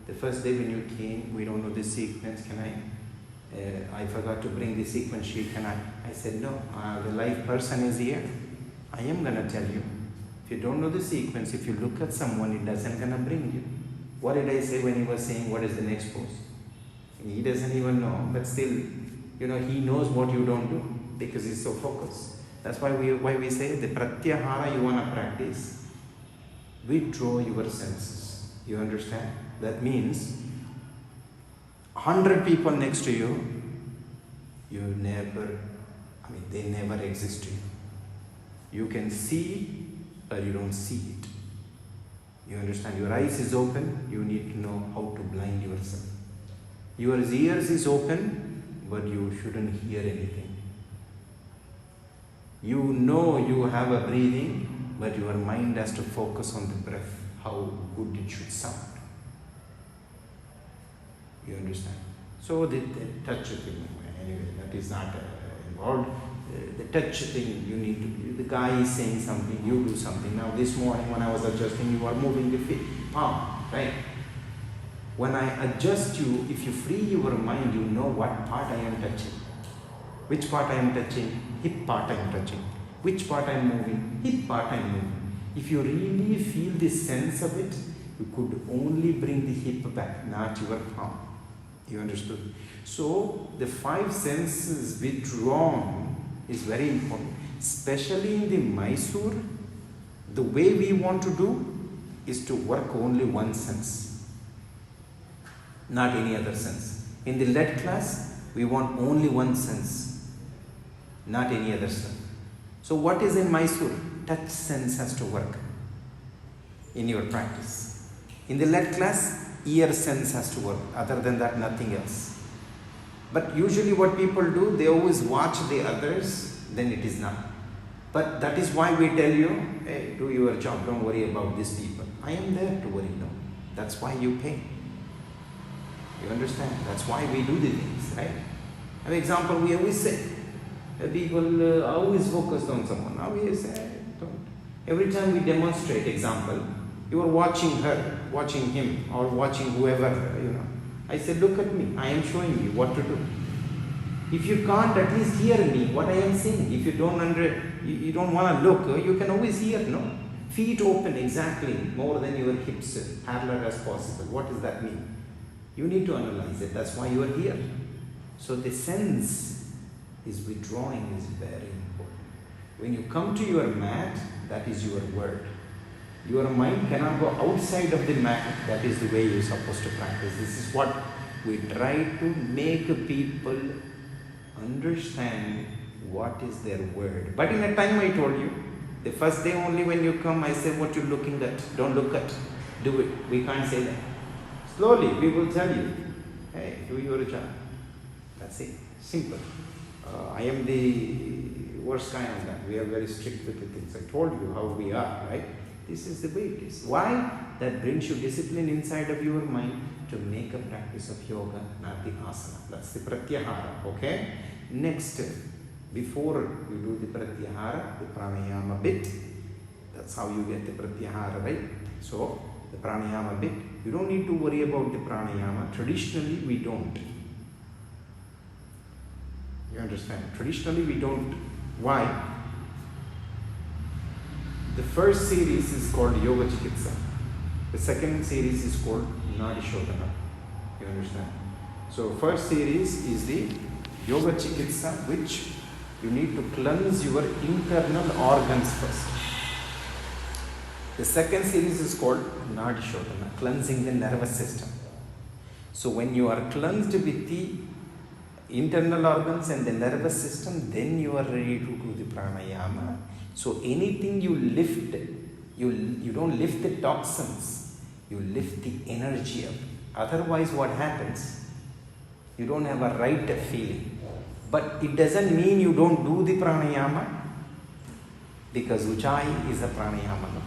The first day when you came, we don't know the sequence. Can I forgot to bring the sequence sheet. Can I said, no, the live person is here. I am going to tell you. If you don't know the sequence, if you look at someone, it doesn't going to bring you. What did I say when he was saying, what is the next pose? He doesn't even know, but still, he knows what you don't do because he's so focused. That's why we say the Pratyahara you want to practice. Withdraw your senses. You understand? That means 100 people next to you, they never exist to you. You can see, but you don't see it. You understand? Your eyes is open, you need to know how to blind yourself. Your ears is open, but you shouldn't hear anything. You know you have a breathing, but your mind has to focus on the breath, how good it should sound. You understand? So the touch thing, anyway, that is not involved. The touch thing, you need to, the guy is saying something, you do something. Now this morning when I was adjusting, you are moving the feet, palm, right? When I adjust you, if you free your mind, you know what part I am touching. Which part I am touching? Hip part I am touching. Which part I am moving? Hip part I am moving. If you really feel the sense of it, you could only bring the hip back, not your palm. You understood? So the 5 senses withdrawn is very important. Especially in the Mysore, the way we want to do is to work only one sense, not any other sense. In the lead class, we want only one sense, not any other sense. So what is in Mysore? Touch sense has to work in your practice. In the lead class, ear sense has to work. Other than that, nothing else. But usually what people do, they always watch the others, then it is not. But that is why we tell you, hey, do your job, don't worry about these people. I am there to worry, no. That's why you pay. You understand? That's why we do the things, right? For example, we always say, people are always focused on someone. Now we say, don't. Every time we demonstrate, example, you are watching her, watching him, or watching whoever, I said, look at me, I am showing you what to do. If you can't at least hear me, what I am saying, if you don't want to look, you can always hear, no? Feet open exactly, more than your hips, parallel as possible. What does that mean? You need to analyze it, that's why you are here. So the sense is withdrawing is very important. When you come to your mat, that is your word. Your mind cannot go outside of the mat. That is the way you're supposed to practice. This is what we try to make people understand what is their word. But in a time I told you, the first day only when you come, I say what you're looking at. Don't look at. Do it. We can't say that. Slowly we will tell you, hey, do your job. That's it. Simple. I am the worst guy on that. We are very strict with the things. I told you how we are, right? This is the way it is. Why? That brings you discipline inside of your mind to make a practice of yoga, not the asana. That's the pratyahara, okay? Next, before you do the pratyahara, the pranayama bit, that's how you get the pratyahara, right? So, the pranayama bit, you don't need to worry about the pranayama. Traditionally, we don't. You understand? Traditionally, we don't. Why? The first series is called Yoga Chikitsa. The second series is called Nadi Shodhana. You understand? So first series is the Yoga Chikitsa, which you need to cleanse your internal organs first. The second series is called Nadi Shodhana, cleansing the nervous system. So when you are cleansed with the internal organs and the nervous system, then you are ready to do the pranayama. So anything you lift, you don't lift the toxins, you lift the energy up. Otherwise what happens? You don't have a right feeling. But it doesn't mean you don't do the pranayama, because Ujjayi is a pranayama. No?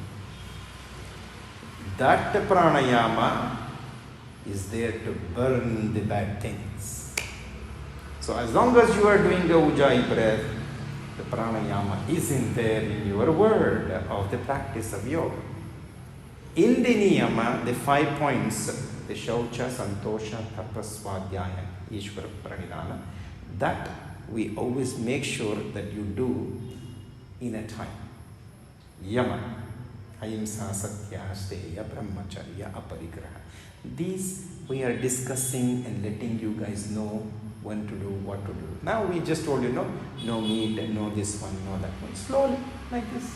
That pranayama is there to burn the bad things. So as long as you are doing the Ujjayi breath, the pranayama isn't there in your word of the practice of yoga. In the niyama, the 5 points, the Shaucha, Santosha, Tapas, Svadhyaya, Ishvara, Pranidhana, that we always make sure that you do in a time. Yama, Ahimsa, Satya, Steya, Brahmacharya, Aparigraha. These we are discussing and letting you guys know when to do, what to do. Now we just told you, no meat, no this one, no that one. Slowly, like this.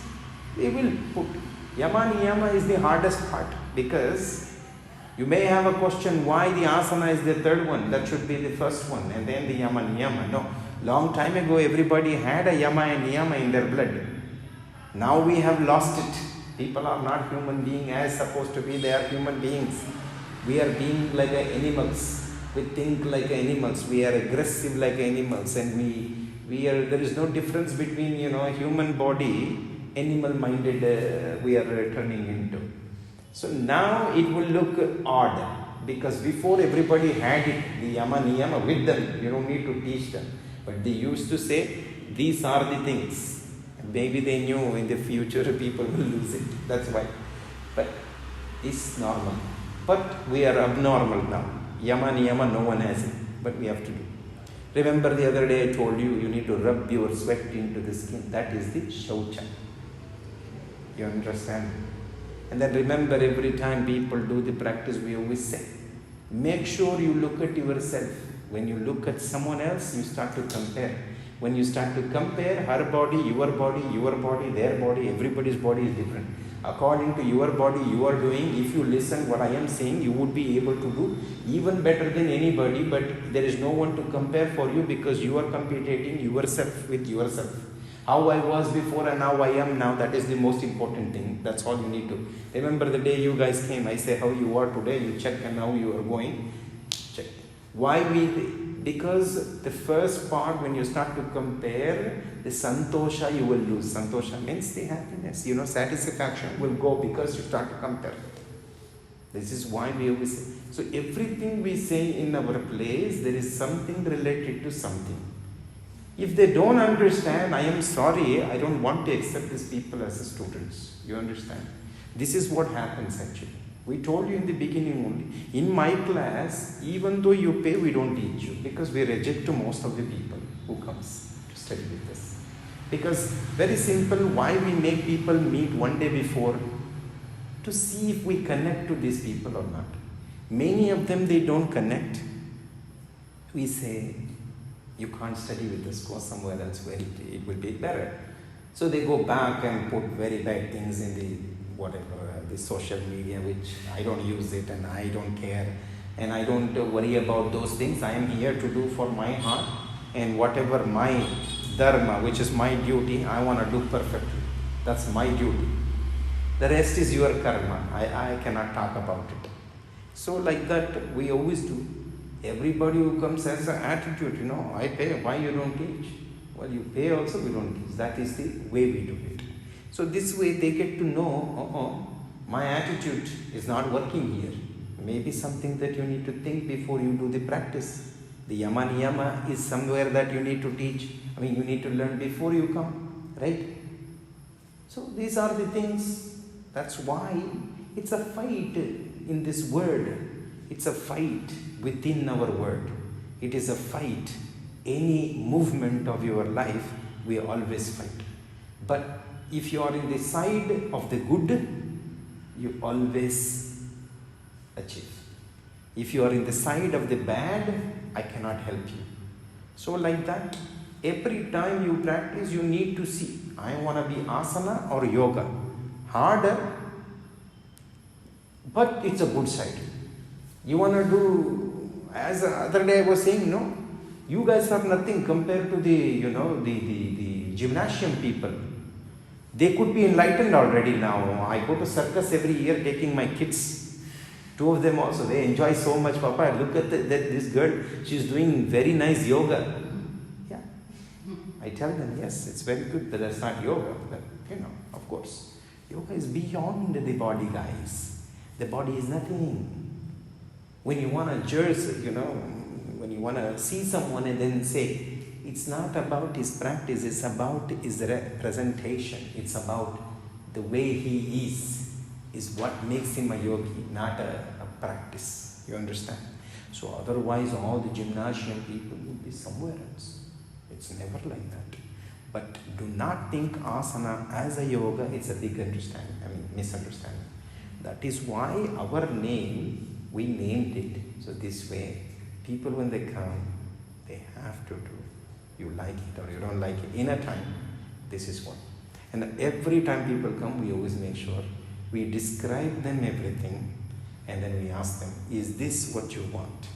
We will put. Yama Niyama is the hardest part, because you may have a question why the asana is the third one. That should be the first one, and then the Yama Niyama. No. Long time ago, everybody had a Yama and Niyama in their blood. Now we have lost it. People are not human beings as supposed to be. They are human beings. We are being like animals. We think like animals. We are aggressive like animals, and we are. There is no difference between human body, animal-minded. We are turning into. So now it will look odd, because before everybody had it, the Yama Niyama with them. You don't need to teach them. But they used to say, these are the things. Maybe they knew in the future people will lose it. That's why. But it's normal. But we are abnormal now. Yama Niyama, no one has it. But we have to do. Remember the other day I told you, you need to rub your sweat into the skin. That is the Shaucha. You understand? And then remember, every time people do the practice, we always say, make sure you look at yourself. When you look at someone else, you start to compare. When you start to compare her body, their body, everybody's body is different. According to your body, you are doing, if you listen what I am saying, you would be able to do even better than anybody, but there is no one to compare for you, because you are competing yourself with yourself. How I was before and how I am now, that is the most important thing. That's all you need to. Remember the day you guys came, I say how you are today, you check, and how you are going. Check. Why because the first part, when you start to compare, the santosha you will lose. Santosha means the happiness, satisfaction will go, because you start to compare. This is why we always say. So everything we say in our place, there is something related to something. If they don't understand, I am sorry, I don't want to accept these people as students. You understand? This is what happens actually. We told you in the beginning only. In my class, even though you pay, we don't teach you, because we reject to most of the people who comes to study with us. Because very simple, why we make people meet one day before? To see if we connect to these people or not. Many of them, they don't connect. We say, you can't study with us, go somewhere else where it will be better. So they go back and put very bad things in the social media, which I don't use it and I don't care. And I don't worry about those things. I am here to do for my heart, and whatever my dharma, which is my duty, I want to do perfectly. That's my duty. The rest is your karma. I cannot talk about it. So like that, we always do. Everybody who comes has an attitude, I pay, why you don't teach? Well, you pay also, we don't teach. That is the way we do it. So this way they get to know, my attitude is not working here. Maybe something that you need to think before you do the practice. The Yama Niyama is somewhere that you need to teach. You need to learn before you come, right? So these are the things. That's why it's a fight in this word. It's a fight within our word. It is a fight. Any movement of your life, we always fight. But if you are in the side of the good, you always achieve. If you are in the side of the bad, I cannot help you. So like that, every time you practice, you need to see, I want to be asana or yoga. Harder But it's a good side. You want to do, as the other day I was saying, no, you guys are nothing compared to the gymnasium people. They could be enlightened already now. I go to circus every year taking my kids. 2 of them also. They enjoy so much. Papa, I look at this girl. She's doing very nice yoga. Yeah. I tell them, yes, it's very good, but that's not yoga. But, of course, yoga is beyond the body, guys. The body is nothing. When you want to when you want to see someone and then say, it's not about his practice, it's about his representation. It's about the way he is what makes him a yogi, not a practice. You understand? So otherwise all the gymnasium people will be somewhere else. It's never like that. But do not think asana as a yoga, it's a big misunderstanding. That is why our name, we named it. So this way, people when they come, they have to do. You like it or you don't like it. In a time, this is what. And every time people come, we always make sure we describe them everything and then we ask them, is this what you want?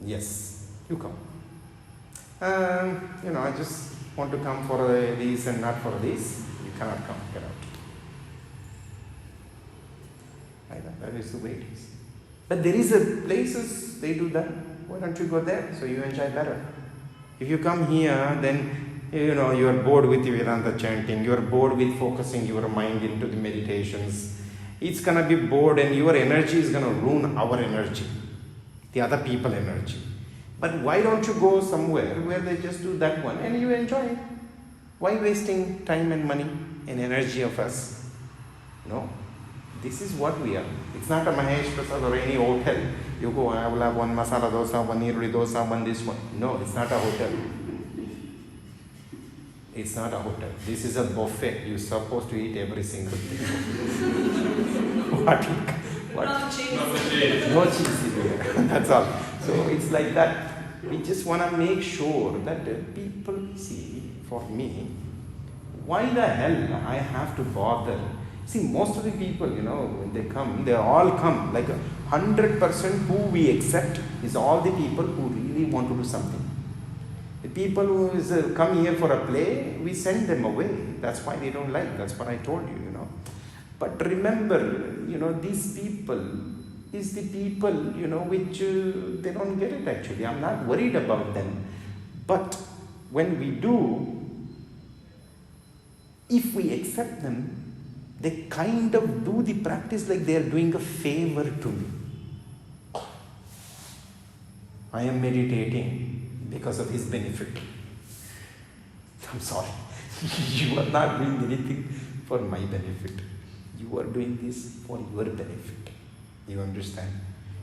Yes, you come. I just want to come for this and not for this. You cannot come, get out. That is the way it is. But there is places they do that. Why don't you go there so you enjoy better? If you come here, then you are bored with the Vedanta chanting, you are bored with focusing your mind into the meditations. It's gonna be bored and your energy is gonna ruin our energy, the other people's energy. But why don't you go somewhere where they just do that one and you enjoy it? Why wasting time and money and energy of us? No. This is what we are. It's not a Mahesh Prasad or any hotel. You go, I will have one masala dosa, one iruli dosa, one this one. No, it's not a hotel. It's not a hotel. This is a buffet. You're supposed to eat every single thing. What? No cheese. No cheese here. That's all. So it's like that. We just want to make sure that people see, for me, why the hell I have to bother? See, most of the people, when they come, they all come. Like 100% who we accept is all the people who really want to do something. The people who come here for a play, we send them away. That's why they don't like. That's what I told you, But remember, these people is the people, which they don't get it actually. I'm not worried about them. But when we do, if we accept them, they kind of do the practice like they are doing a favor to me. I am meditating because of his benefit. I'm sorry. You are not doing anything for my benefit. You are doing this for your benefit. You understand?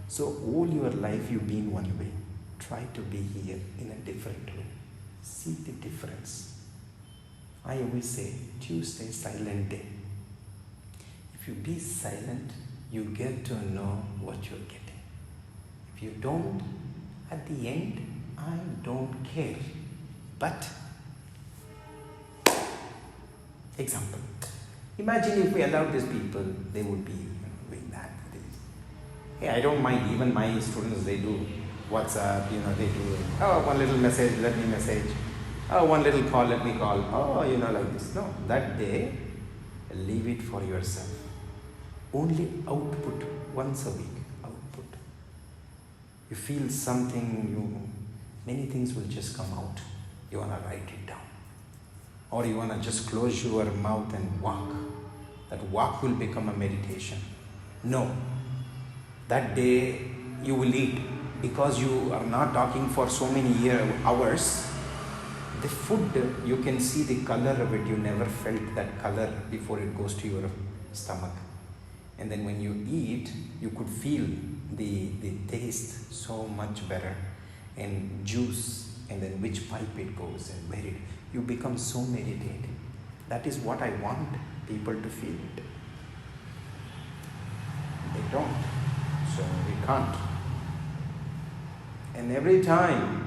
So all your life you've been one way. Try to be here in a different way. See the difference. I always say, Tuesday, silent day. If you be silent, you get to know what you're getting. If you don't, at the end, I don't care. But, example, imagine if we allowed these people, they would be doing that. Hey, I don't mind, even my students, they do WhatsApp, they do, one little message, let me message. One little call, let me call. Like this. No, that day, leave it for yourself. Only output, once a week, output. You feel something, many things will just come out. You want to write it down. Or you want to just close your mouth and walk. That walk will become a meditation. No. That day, you will eat. Because you are not talking for so many hours, the food, you can see the color of it. You never felt that color before it goes to your stomach. And then when you eat, you could feel the taste so much better. And juice, and then which pipe it goes and where it, you become so meditative. That is what I want people to feel it. They don't. So we can't. And every time,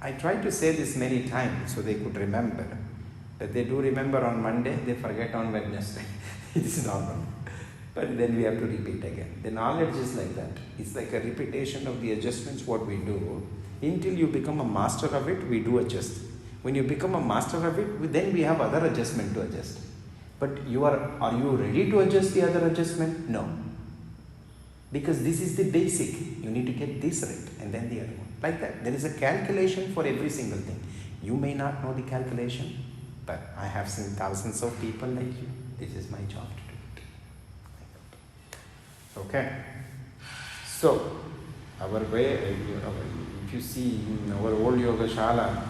I try to say this many times so they could remember. But they do remember on Monday, they forget on Wednesday. It is normal. But then we have to repeat again. The knowledge is like that. It's like a repetition of the adjustments what we do. Until you become a master of it, we do adjust. When you become a master of it, then we have other adjustment to adjust. But are you ready to adjust the other adjustment? No. Because this is the basic. You need to get this right and then the other one. Like that. There is a calculation for every single thing. You may not know the calculation, but I have seen thousands of people like you. This is my job to do it. Okay. So, our way, if you see in our old yoga shala,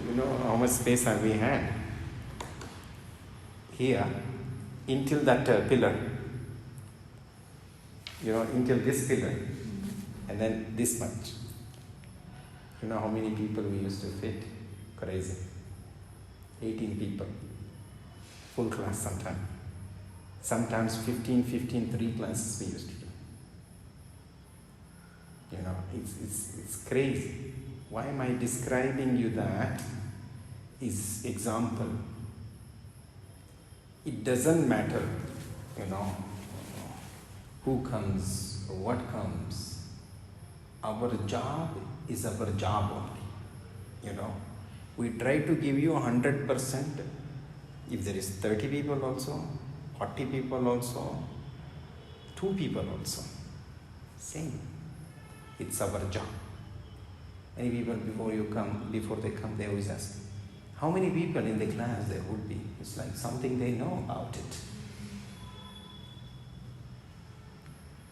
you know how much space have we had? Here, until that pillar, you know, until this pillar, and then this much. You know how many people we used to fit? Crazy. 18 people. Full class sometimes. Sometimes 15, 3 classes we used to do. You know, it's crazy. Why am I describing you that? Is example. It doesn't matter, you know, who comes or what comes. Our job is our job only. You know, we try to give you 100%. If there is 30 people also, 40 people also, 2 people also, same. It's our job. Many people before they come, they always ask, how many people in the class there would be? It's like something they know about it.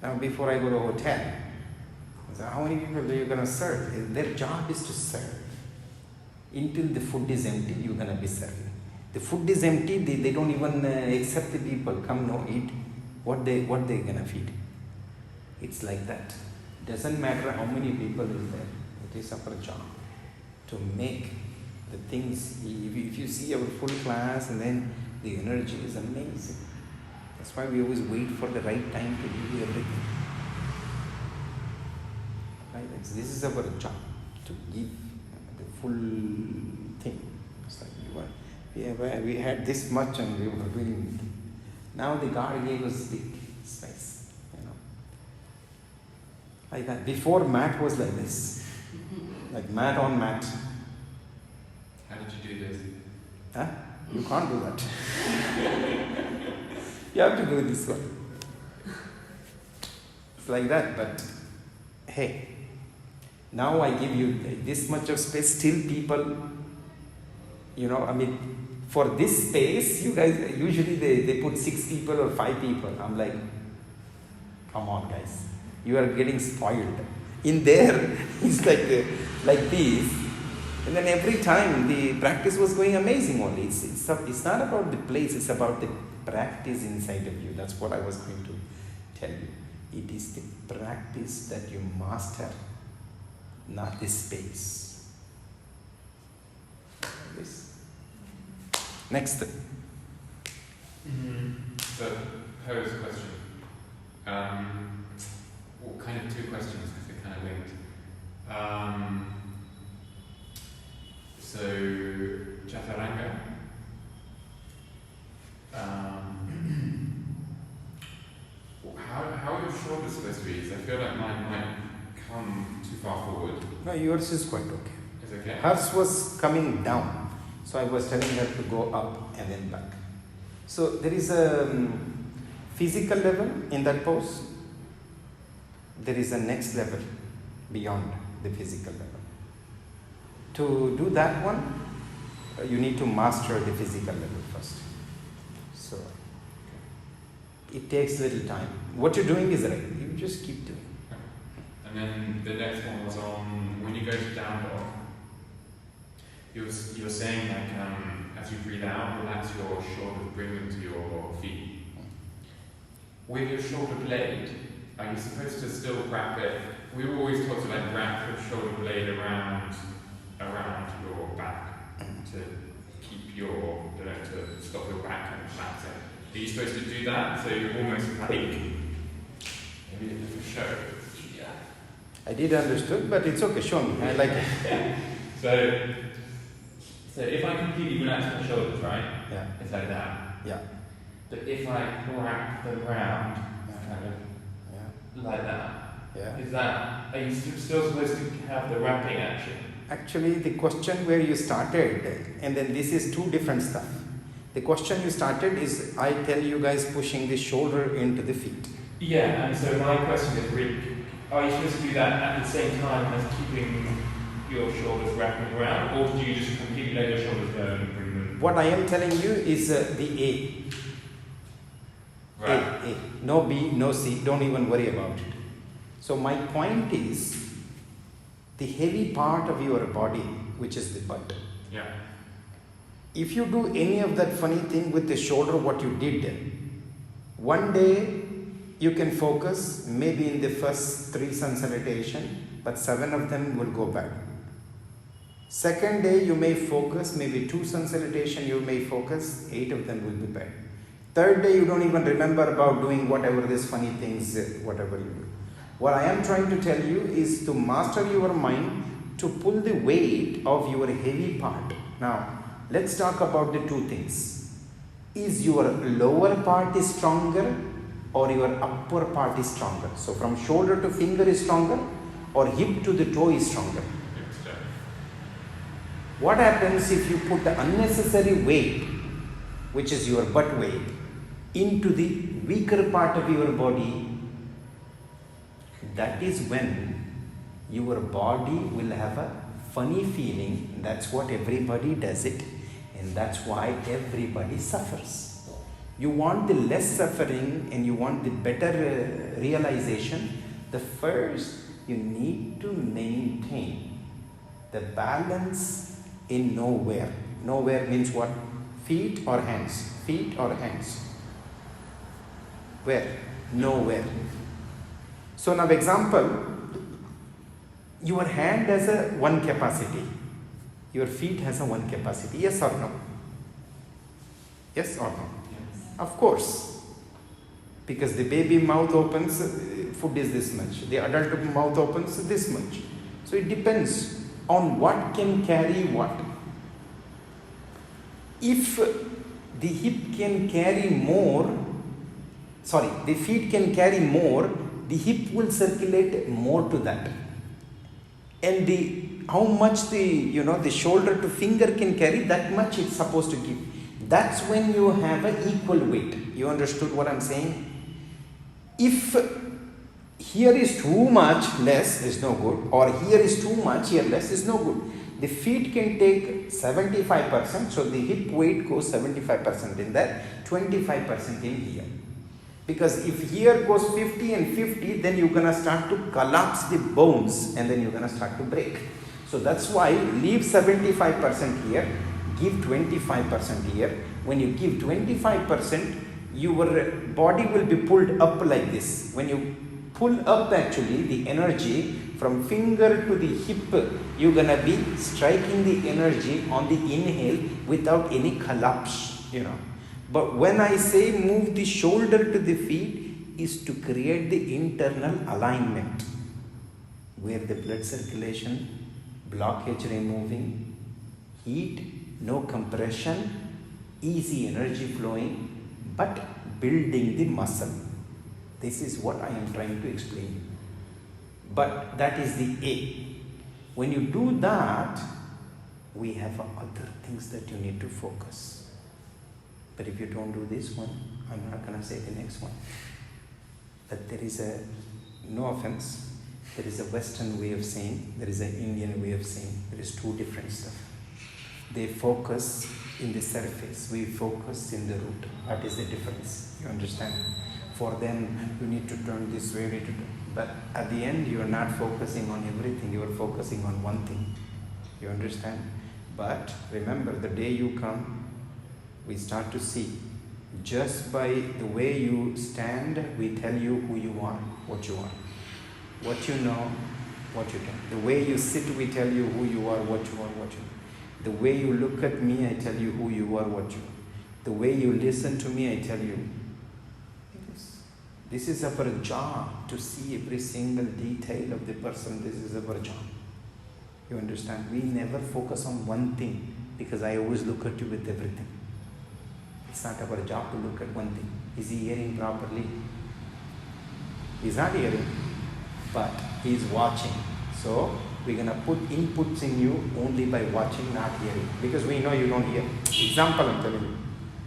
Now before I go to a hotel, I say, how many people are you going to serve? Their job is to serve. Until the food is empty, you're going to be serving. The food is empty, they don't even accept the people, come no eat. What they going to feed? It's like that. Doesn't matter how many people is there. It is our job to make the things. If you see our full class, and then the energy is amazing. That's why we always wait for the right time to do everything. Right? This is our job, to give the full thing. It's like we had this much and we were doing it. Now the God gave us big space, you know. Like that. Before mat was like this. Like mat on mat. How did you do this? Huh? You can't do that. You have to do this one. It's like that, but hey, now I give you this much of space, still people, you know, I mean, for this space, you guys, usually they put 6 people or 5 people. I'm like, come on guys, you are getting spoiled. In there, it's like this. And then every time the practice was going amazing only. It's not about the place, it's about the practice inside of you. That's what I was going to tell you. It is the practice that you master, not the space. This. Next. So, pose a question. Well, kind of 2 questions because they're kind of linked. So, Chaturanga. How are your shoulders supposed to be? Because I feel like mine might come too far forward. No, yours is quite okay. It's okay? Hers was coming down. So I was telling her to go up and then back. So there is a physical level in that pose. There is a next level beyond the physical level. To do that one, you need to master the physical level first. So it takes a little time. What you're doing is right. You just keep doing. And then the next one was on when you go to down dog. You were saying like as you breathe out, relax your shoulders, bring them to your feet. With your shoulder blade, are you supposed to still wrap it? We were always taught to like wrap your shoulder blade around your back to keep to stop your back and collapsing. Are you supposed to do that? So you're almost like maybe a little show. Yeah. I did understood, but it's okay. Show me. I like it. So if I completely relax my shoulders, right? Yeah. It's like that. Yeah. But if I wrap them round, kind of Yeah. like that, Yeah. are you still supposed to have the wrapping action? Actually, the question where you started, and then this is two different stuff. The question you started is, I tell you guys pushing the shoulder into the feet. Yeah, and so my question is really, are you supposed to do that at the same time as keeping your shoulders wrapping around, or do you just completely let your shoulders go and bring them? What I am telling you is the A. Right. A. No B, no C, don't even worry about it. So my point is, the heavy part of your body, which is the butt. Yeah. If you do any of that funny thing with the shoulder, what you did, one day you can focus maybe in the first 3 sun salutation, but 7 of them will go back. Second day you may focus, maybe 2 sun salutation you may focus, 8 of them will be back. Third day you don't even remember about doing whatever these funny things, whatever you do. What I am trying to tell you is to master your mind, to pull the weight of your heavy part. Now, let's talk about the two things. Is your lower part is stronger or your upper part is stronger? So from shoulder to finger is stronger or hip to the toe is stronger? What happens if you put the unnecessary weight, which is your butt weight, into the weaker part of your body? That is when your body will have a funny feeling. That's what everybody does it, and that's why everybody suffers. You want the less suffering and you want the better realization. The first, you need to maintain the balance in nowhere. Nowhere means what? Feet or hands? Feet or hands? Where? Nowhere. So now example, your hand has a 1 capacity. Your feet has a 1 capacity. Yes or no? Yes or no? Yes. Of course. Because the baby mouth opens, food is this much. The adult mouth opens this much. So it depends on what can carry what. If the hip can carry more, the feet can carry more, the hip will circulate more to that. And how much the shoulder to finger can carry, that much it's supposed to give. That's when you have an equal weight. You understood what I'm saying? If here is too much, less is no good, or here is too much, here less is no good. The feet can take 75%, so the hip weight goes 75% in there, 25% in here. Because if here goes 50 and 50, then you're going to start to collapse the bones and then you're going to start to break. So that's why leave 75% here, give 25% here. When you give 25%, your body will be pulled up like this. When you pull up actually the energy from finger to the hip, you're going to be striking the energy on the inhale without any collapse, But when I say move the shoulder to the feet, is to create the internal alignment where the blood circulation, blockage removing, heat, no compression, easy energy flowing, but building the muscle. This is what I am trying to explain. But that is the A. When you do that, we have other things that you need to focus. But if you don't do this one, I'm not going to say the next one. But there is no offense, there is a Western way of saying, there is an Indian way of saying, there is two different stuff. They focus in the surface, we focus in the root. What is the difference? You understand? For them, you need to turn this way, you need to turn. But at the end, you are not focusing on everything, you are focusing on one thing. You understand? But remember, the day you come, we start to see, just by the way you stand, we tell you who you are, what you are. What you know, what you don't. The way you sit, we tell you who you are, what you are, what you are. The way you look at me, I tell you who you are, what you are. The way you listen to me, I tell you. This is our job, to see every single detail of the person. This is our job. You understand? We never focus on one thing, because I always look at you with everything. It's not our job to look at one thing. Is he hearing properly? He's not hearing, but he's watching. So we're going to put inputs in you only by watching, not hearing. Because we know you don't hear. Example I'm telling you.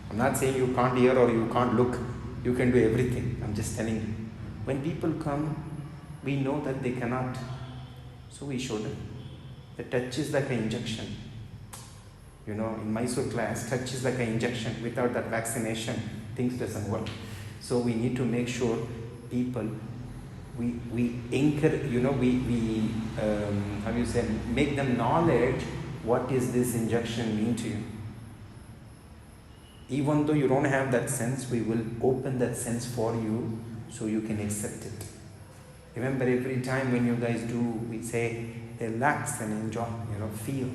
I'm not saying you can't hear or you can't look. You can do everything. I'm just telling you. When people come, we know that they cannot. So we show them. The touch is like an injection. You know, in Mysore class, touch is like an injection. Without that vaccination, things doesn't work. So we need to make sure people, we anchor, you know, make them knowledge what is this injection mean to you. Even though you don't have that sense, we will open that sense for you so you can accept it. Remember, every time when you guys do, we say, relax and enjoy, you know, feel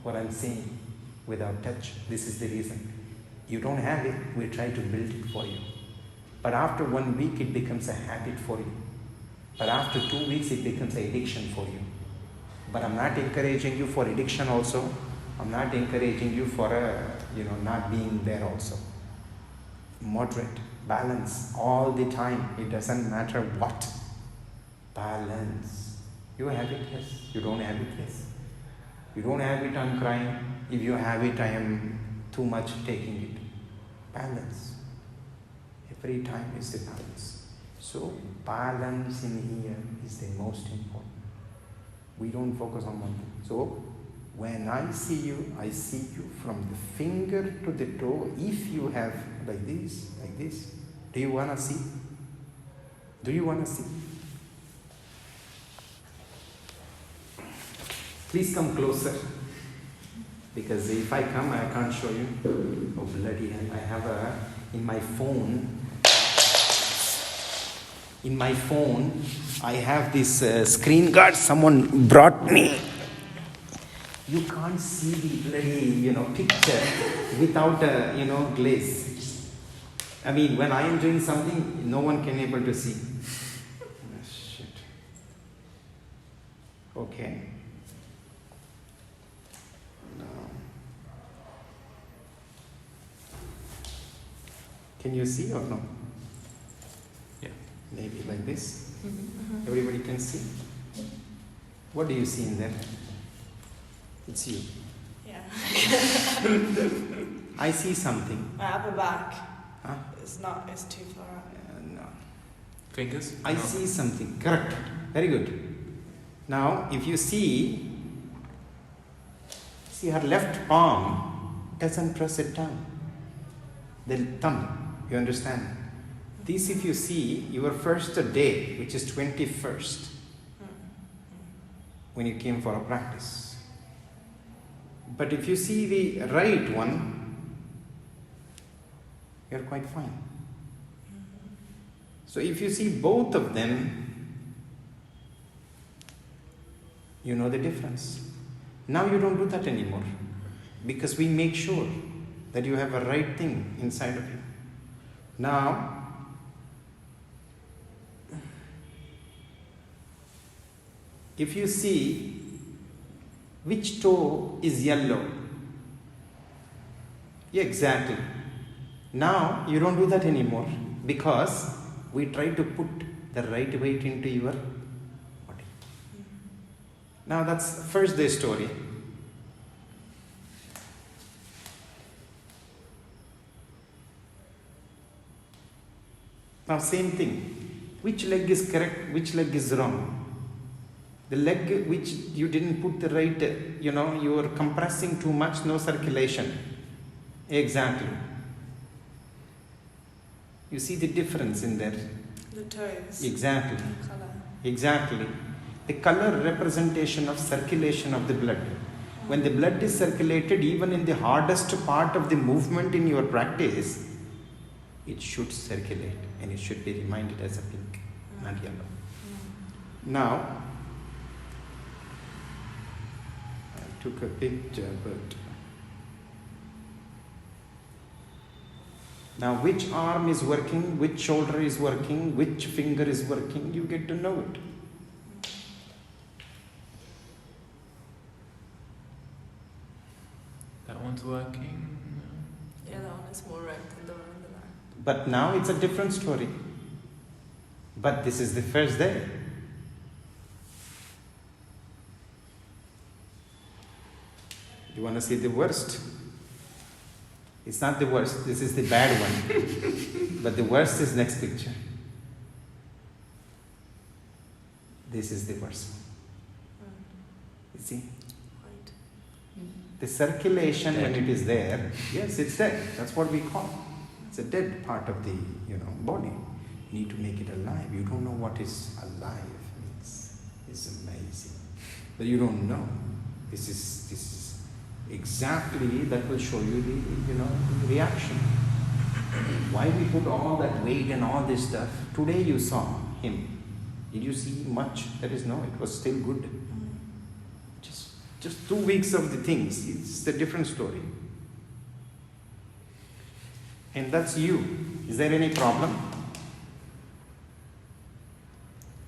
what I'm saying without touch. This is the reason. You don't have it, we try to build it for you. But after 1 week, it becomes a habit for you. But after 2 weeks, it becomes an addiction for you. But I'm not encouraging you for addiction also. I'm not encouraging you for not being there also. Moderate, balance, all the time. It doesn't matter what. Balance. You have it, yes. You don't have it, yes. You don't have it, I'm crying. If you have it, I am too much taking it. Balance. Every time is the balance. So, balance in here is the most important. We don't focus on one thing. So, when I see you from the finger to the toe. If you have like this, do you want to see? Do you want to see? Please come closer. Because if I come, I can't show you. Oh, bloody hell. I have in my phone, I have this screen guard someone brought me. You can't see the bloody, picture without a, glaze. I mean, when I am doing something, no one can able to see. Oh, shit. Okay. No. Can you see or no? Yeah. Maybe like this. Everybody can see. What do you see in there? It's you. Yeah. I see something. My upper back. Huh? It's too far out. No. Fingers? I see something. Correct. Very good. Now, if you see her left palm doesn't press it down. The thumb, you understand? This, if you see, your first day, which is 21st, when you came for a practice. But if you see the right one, you're quite fine. So if you see both of them, you know the difference. Now you don't do that anymore, because we make sure that you have a right thing inside of you. Now, if you see which toe is yellow, exactly. Now you don't do that anymore, because we try to put the right weight into your body. Now that's first day story. Now same thing. Which leg is correct, which leg is wrong? The leg which you didn't put the right, you are compressing too much, no circulation. Exactly. You see the difference in there? The toes. Exactly. The color. Exactly. The color representation of circulation of the blood. When the blood is circulated, even in the hardest part of the movement in your practice, it should circulate and it should be reminded as a pink, not yellow. Now, I took a picture, but now which arm is working, which shoulder is working, which finger is working, you get to know it. That one's working. The other one is more right than the one on the left. But now it's a different story. But this is the first day. You want to see the worst? It's not the worst, this is the bad one. But the worst is next picture. This is the worst one. You see? The circulation when it is there, yes, it's dead. That's what we call. It's a dead part of the body. You need to make it alive. You don't know what is alive means. It's amazing. But you don't know. This is exactly that will show you the reaction. Why we put all that weight and all this stuff. Today you saw him. Did you see much? There is no. It was still good. Just 2 weeks of the things. It's a different story. And that's you. Is there any problem?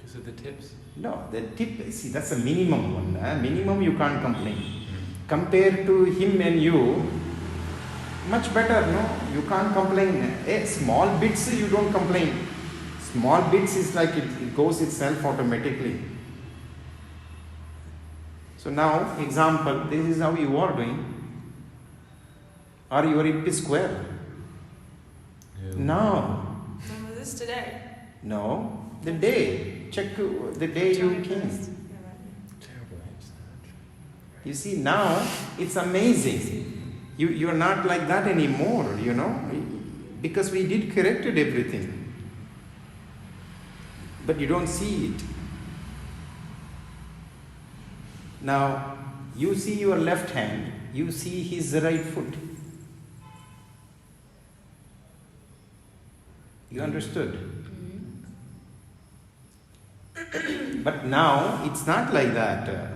Is it the tips? No, the tip, see, that's a minimum one. Minimum you can't complain. Compared to him and you, much better, no? You can't complain. Small bits you don't complain. Small bits is like it goes itself automatically. So now, example, this is how you are doing. Or your hip is square. Yeah. No. When was this today? No. The day. Check the day you came. Terrible. You see, now it's amazing. You're not like that anymore, because we did corrected everything. But you don't see it. Now, you see your left hand, you see his right foot. You understood? But now, it's not like that.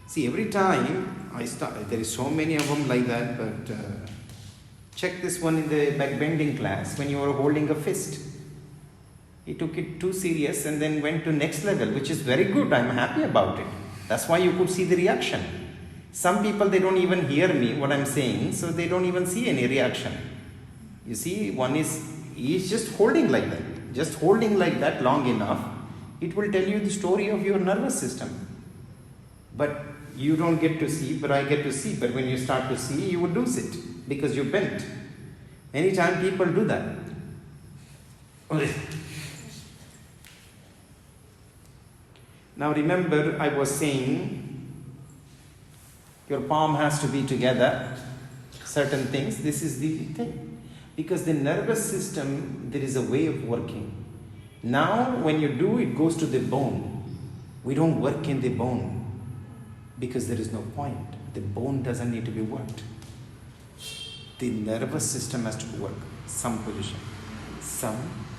See, every time I start, there is so many of them like that, but check this one in the backbending class, when you were holding a fist. He took it too serious and then went to next level, which is very good. I'm happy about it. That's why you could see the reaction. Some people, they don't even hear me, what I'm saying, so they don't even see any reaction. You see, he is just holding like that. Just holding like that long enough, it will tell you the story of your nervous system. But you don't get to see, but I get to see. But when you start to see, you will lose it because you bent. Anytime people do that. Now remember, I was saying, your palm has to be together, certain things. This is the thing. Because the nervous system, there is a way of working. Now, when you do, it goes to the bone. We don't work in the bone because there is no point. The bone doesn't need to be worked. The nervous system has to work, some position.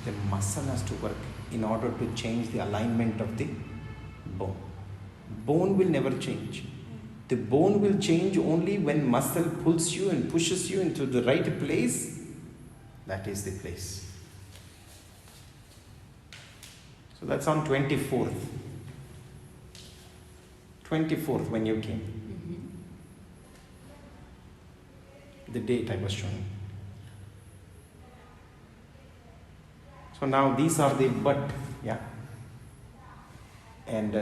The muscle has to work in order to change the alignment of the bone. Bone will never change. The bone will change only when muscle pulls you and pushes you into the right place. That is the place. So that's on 24th. 24th when you came. The date I was showing. So now these are the butt, yeah. And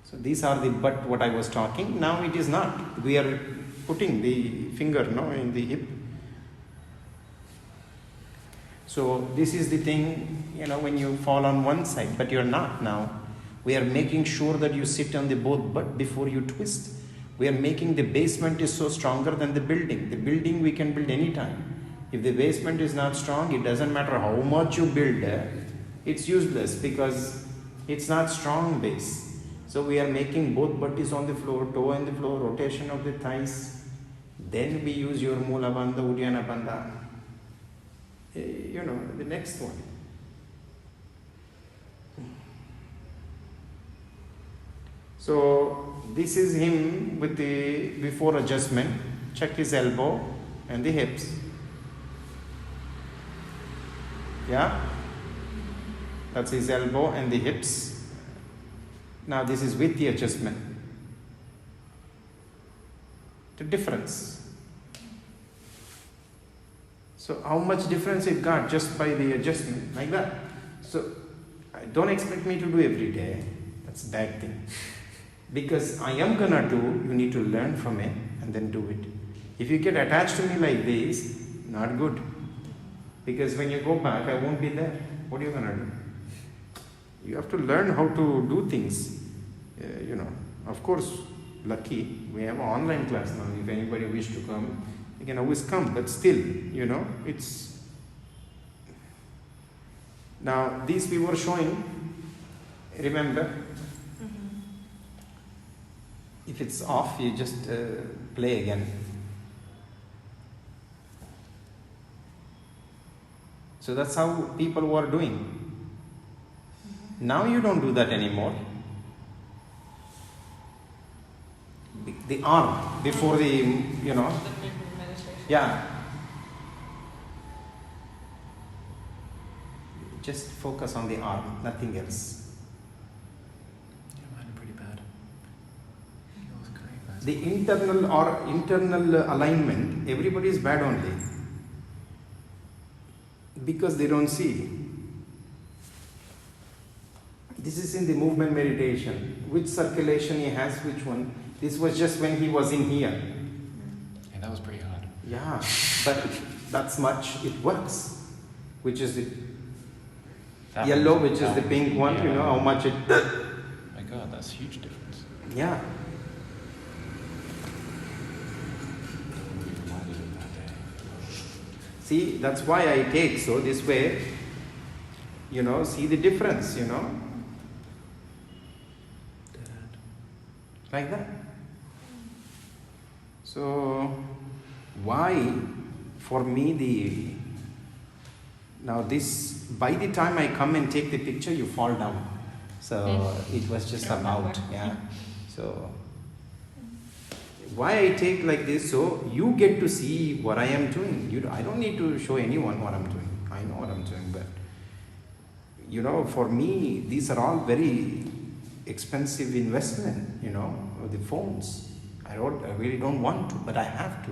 so these are the butt what I was talking. Now it is not. We are putting the finger in the hip. So this is the thing, when you fall on one side, but you're not now. We are making sure that you sit on the both butt before you twist. We are making the basement is so stronger than the building. The building we can build anytime. If the basement is not strong, it doesn't matter how much you build, it's useless because it's not strong base. So we are making both butties on the floor, toe on the floor, rotation of the thighs. Then we use your Mula Bandha, Uddiyana Bandha. The next one. So this is him with the before adjustment. Check his elbow and the hips. Yeah? That's his elbow and the hips. Now this is with the adjustment. The difference. So how much difference it got just by the adjustment, like that. So don't expect me to do every day. That's a bad thing. Because I am gonna do, you need to learn from it and then do it. If you get attached to me like this, not good. Because when you go back, I won't be there. What are you gonna do? You have to learn how to do things. Of course, lucky, we have an online class now. If anybody wishes to come, you can always come. But still, it's... Now, these we were showing, remember? If it's off, you just play again. So that's how people were doing. Now you don't do that anymore. The arm before the, yeah. Just focus on the arm, nothing else. Yeah, mine are pretty bad. Yours are very bad. The internal alignment, everybody is bad only. Because they don't see. This is in the movement meditation. Which circulation he has, which one? This was just when he was in here. Yeah, that was pretty hard. Yeah, but that's much, it works. Which is the That yellow, one's which is the down. pink one, Yeah. how much it... My God, that's a huge difference. Yeah. We reminded of that day. See, that's why I take, so this way, see the difference, like that. So, why, for me, now this, by the time I come and take the picture, you fall down. So, it was just about, yeah. So, why I take like this, so you get to see what I am doing. I don't need to show anyone what I'm doing. I know what I'm doing, but, for me, these are all very expensive investment, the phones. I really don't want to, but I have to.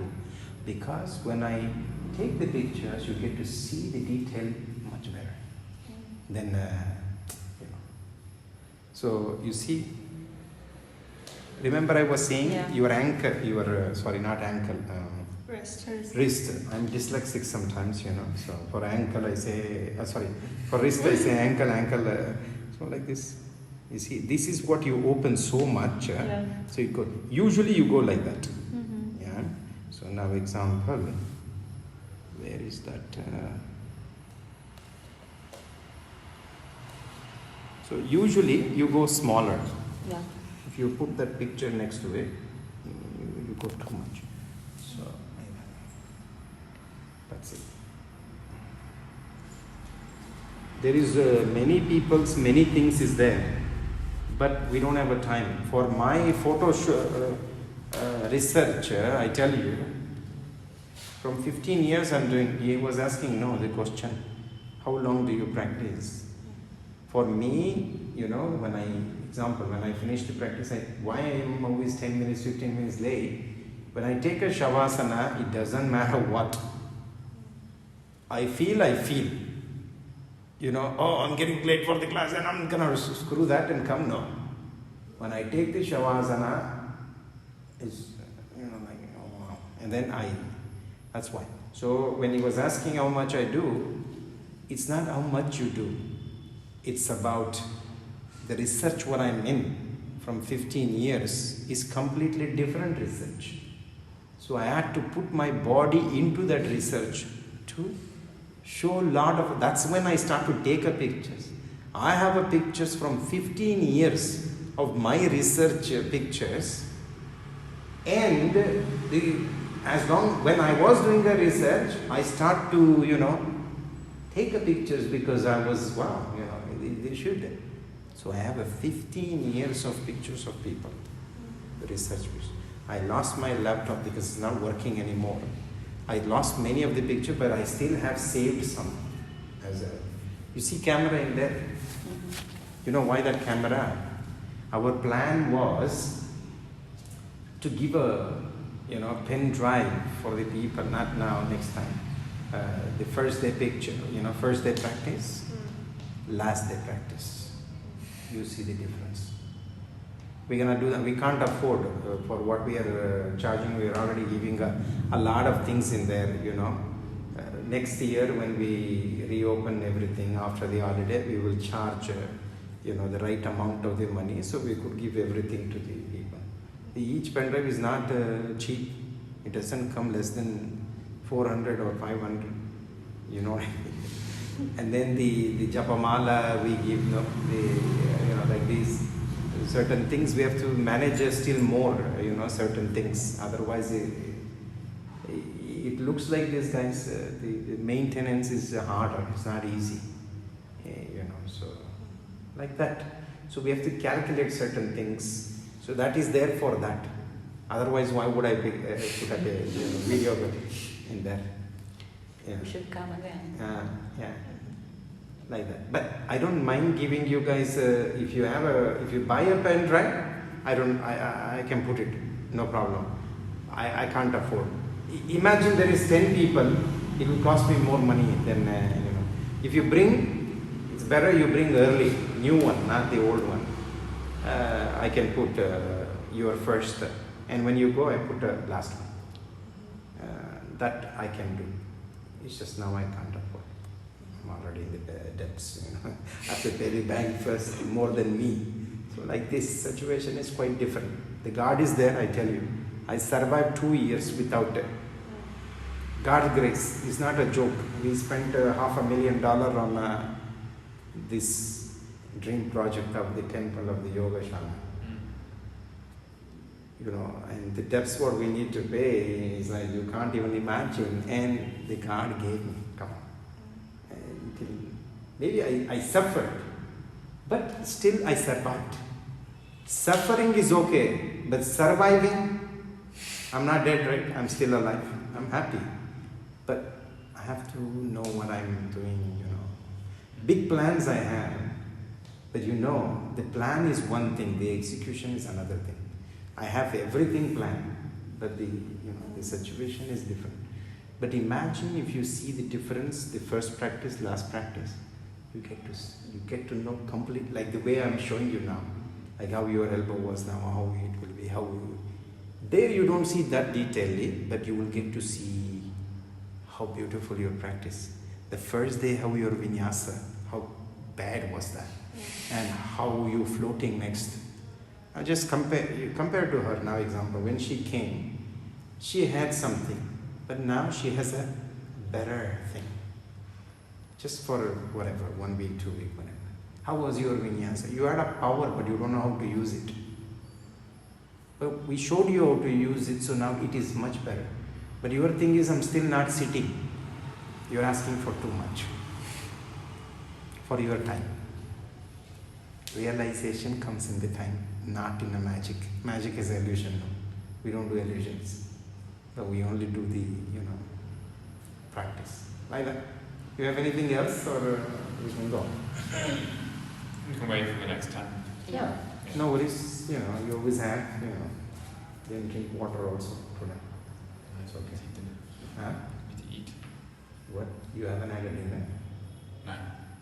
Because when I take the pictures, you get to see the detail much better. Then, So, you see, remember I was saying your ankle, not ankle, wrist. I'm dyslexic sometimes, So, for ankle I say, for wrist I say ankle. So, like this. You see, this is what you open so much. So, usually you go like that. Yeah. So, now example, where is that? So, usually you go smaller. Yeah. If you put that picture next to it, you go too much. So, that's it. There is many people's, many things is there, but we don't have a time. For my photo research, I tell you, from 15 years I'm doing, he was asking the question, how long do you practice? For me, when I finish the practice, why I am always 10 minutes, 15 minutes late, when I take a shavasana, it doesn't matter what. I feel. I'm getting late for the class and I'm going to screw that and come. No. When I take the shavasana, it's, wow. And then that's why. So when he was asking how much I do, it's not how much you do. It's about the research what I'm in from 15 years is completely different research. So I had to put my body into that research to show a lot of, that's when I start to take a pictures. I have a pictures from 15 years of my research pictures, and when I was doing the research, I start to, take a pictures because I was, wow, they should. So I have a 15 years of pictures of people, the research pictures. I lost my laptop because it's not working anymore. I lost many of the pictures, but I still have saved some. You see camera in there? You know why that camera? Our plan was to give a pen drive for the people, not now, next time. the first day picture, first day practice, last day practice. You see the difference. We're gonna do that. We can't afford for what we are charging. We are already giving a lot of things in there, next year when we reopen everything after the holiday, we will charge, the right amount of the money, so we could give everything to the people. Each pen drive is not cheap. It doesn't come less than 400 or 500, And then the japamala we give, like these certain things we have to manage still more, certain things. Otherwise, it looks like this, guys. The maintenance is harder. It's not easy, So like that. So we have to calculate certain things. So that is there for that. Otherwise, why would I put a video in there? Yeah. You should come again. Yeah, like that. But I don't mind giving you guys. If you buy a pen drive, I can put it. No problem. I can't afford. Imagine there is 10 people. It will cost me more money than If you bring, it's better you bring early, new one, not the old one. I can put your first, and when you go, I put last one. That I can do. It's just now I can't afford. I'm already in the debts. I have to pay the bank first more than me. So like this situation is quite different. The God is there, I tell you. I survived 2 years without God's grace. It's not a joke. We spent $500,000 on this dream project of the temple of the Yoga Shala. And the debts what we need to pay is like you can't even imagine. And the God gave me. Come on. And maybe I suffered, but still I survived. Suffering is okay, but surviving, I'm not dead, right? I'm still alive. I'm happy. But I have to know what I'm doing, Big plans I have, but the plan is one thing, the execution is another thing. I have everything planned, but the situation is different. But imagine if you see the difference, the first practice, last practice, you get to know complete, like the way I'm showing you now, like how your elbow was now, how it will be, there you don't see that detailedly, but you will get to see how beautiful your practice. The first day, how your vinyasa, how bad was that, and how you floating next. Now just compare to her now. Example, when she came, she had something, but now she has a better thing. Just for whatever, 1 week, 2 weeks, whatever. How was your vinyasa? You had a power, but you don't know how to use it. But we showed you how to use it, so now it is much better. But your thing is, I'm still not sitting. You're asking for too much. For your time. Realization comes in the time, not in a magic. Magic is illusion. No. We don't do illusions. So we only do the, practice. Like that. You have anything else, or we can go? We can wait for the next time. Yeah. No worries. You always have, then drink water also today. It's okay. Huh? To eat. What? You haven't had a dinner? No.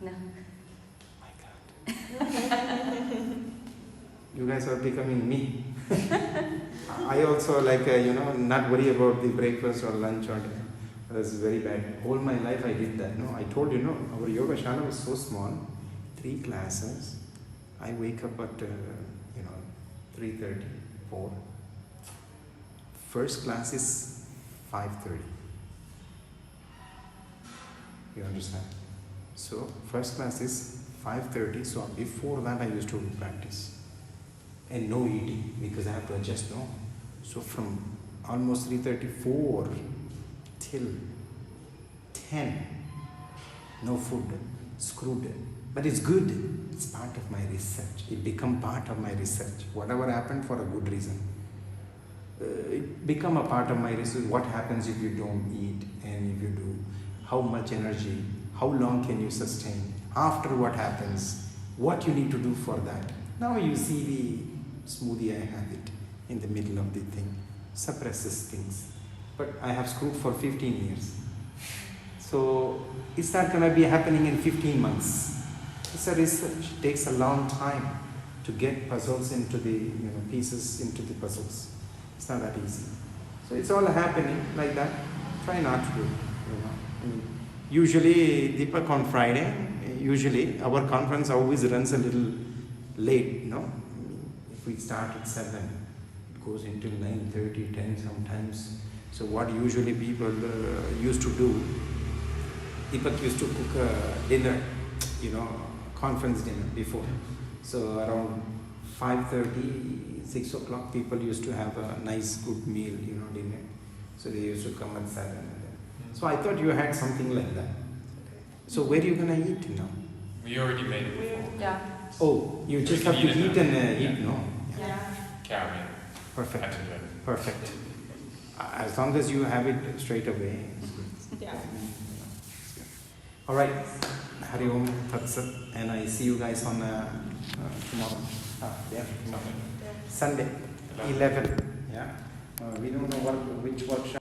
No. My God. You guys are becoming me. I also not worry about the breakfast or lunch or dinner. That's very bad. All my life I did that. No, I told you, our yoga shala was so small. 3 classes. I wake up at 3:30, 4. First class is 5:30. You understand? So first class is 5:30. So before that I used to practice. And no eating because I have to adjust, no. So from almost 3:34 till 10, no food, screwed. But it's good. It's part of my research. It become part of my research. Whatever happened for a good reason. It become a part of my research. What happens if you don't eat, and if you do? How much energy? How long can you sustain? After what happens? What you need to do for that? Now you see the smoothie I have it in the middle of the thing. Suppresses things. But I have screwed for 15 years. So is that going to be happening in 15 months? It's a research. It takes a long time to get puzzles into the, pieces into the puzzles. It's not that easy. So it's all happening like that. Try not to, Usually, Deepak on Friday, usually our conference always runs a little late, If we start at 7, it goes until 9:30, 10 sometimes. So what usually people used to do, Deepak used to cook a dinner, conference dinner before. So around 5:30, 6 o'clock, people used to have a nice good meal, dinner. So they used to come at 7. So I thought you had something like that. So where are you going to eat now? We already made it before. Yeah. Oh, you just have to eat and eat, no? Yeah. Carry. Perfect. Perfect. As long as you have it straight away. Yeah. All right. Hari Om Tat Sat. And I see you guys on tomorrow. Sunday. 11. Yeah. We don't know which workshop.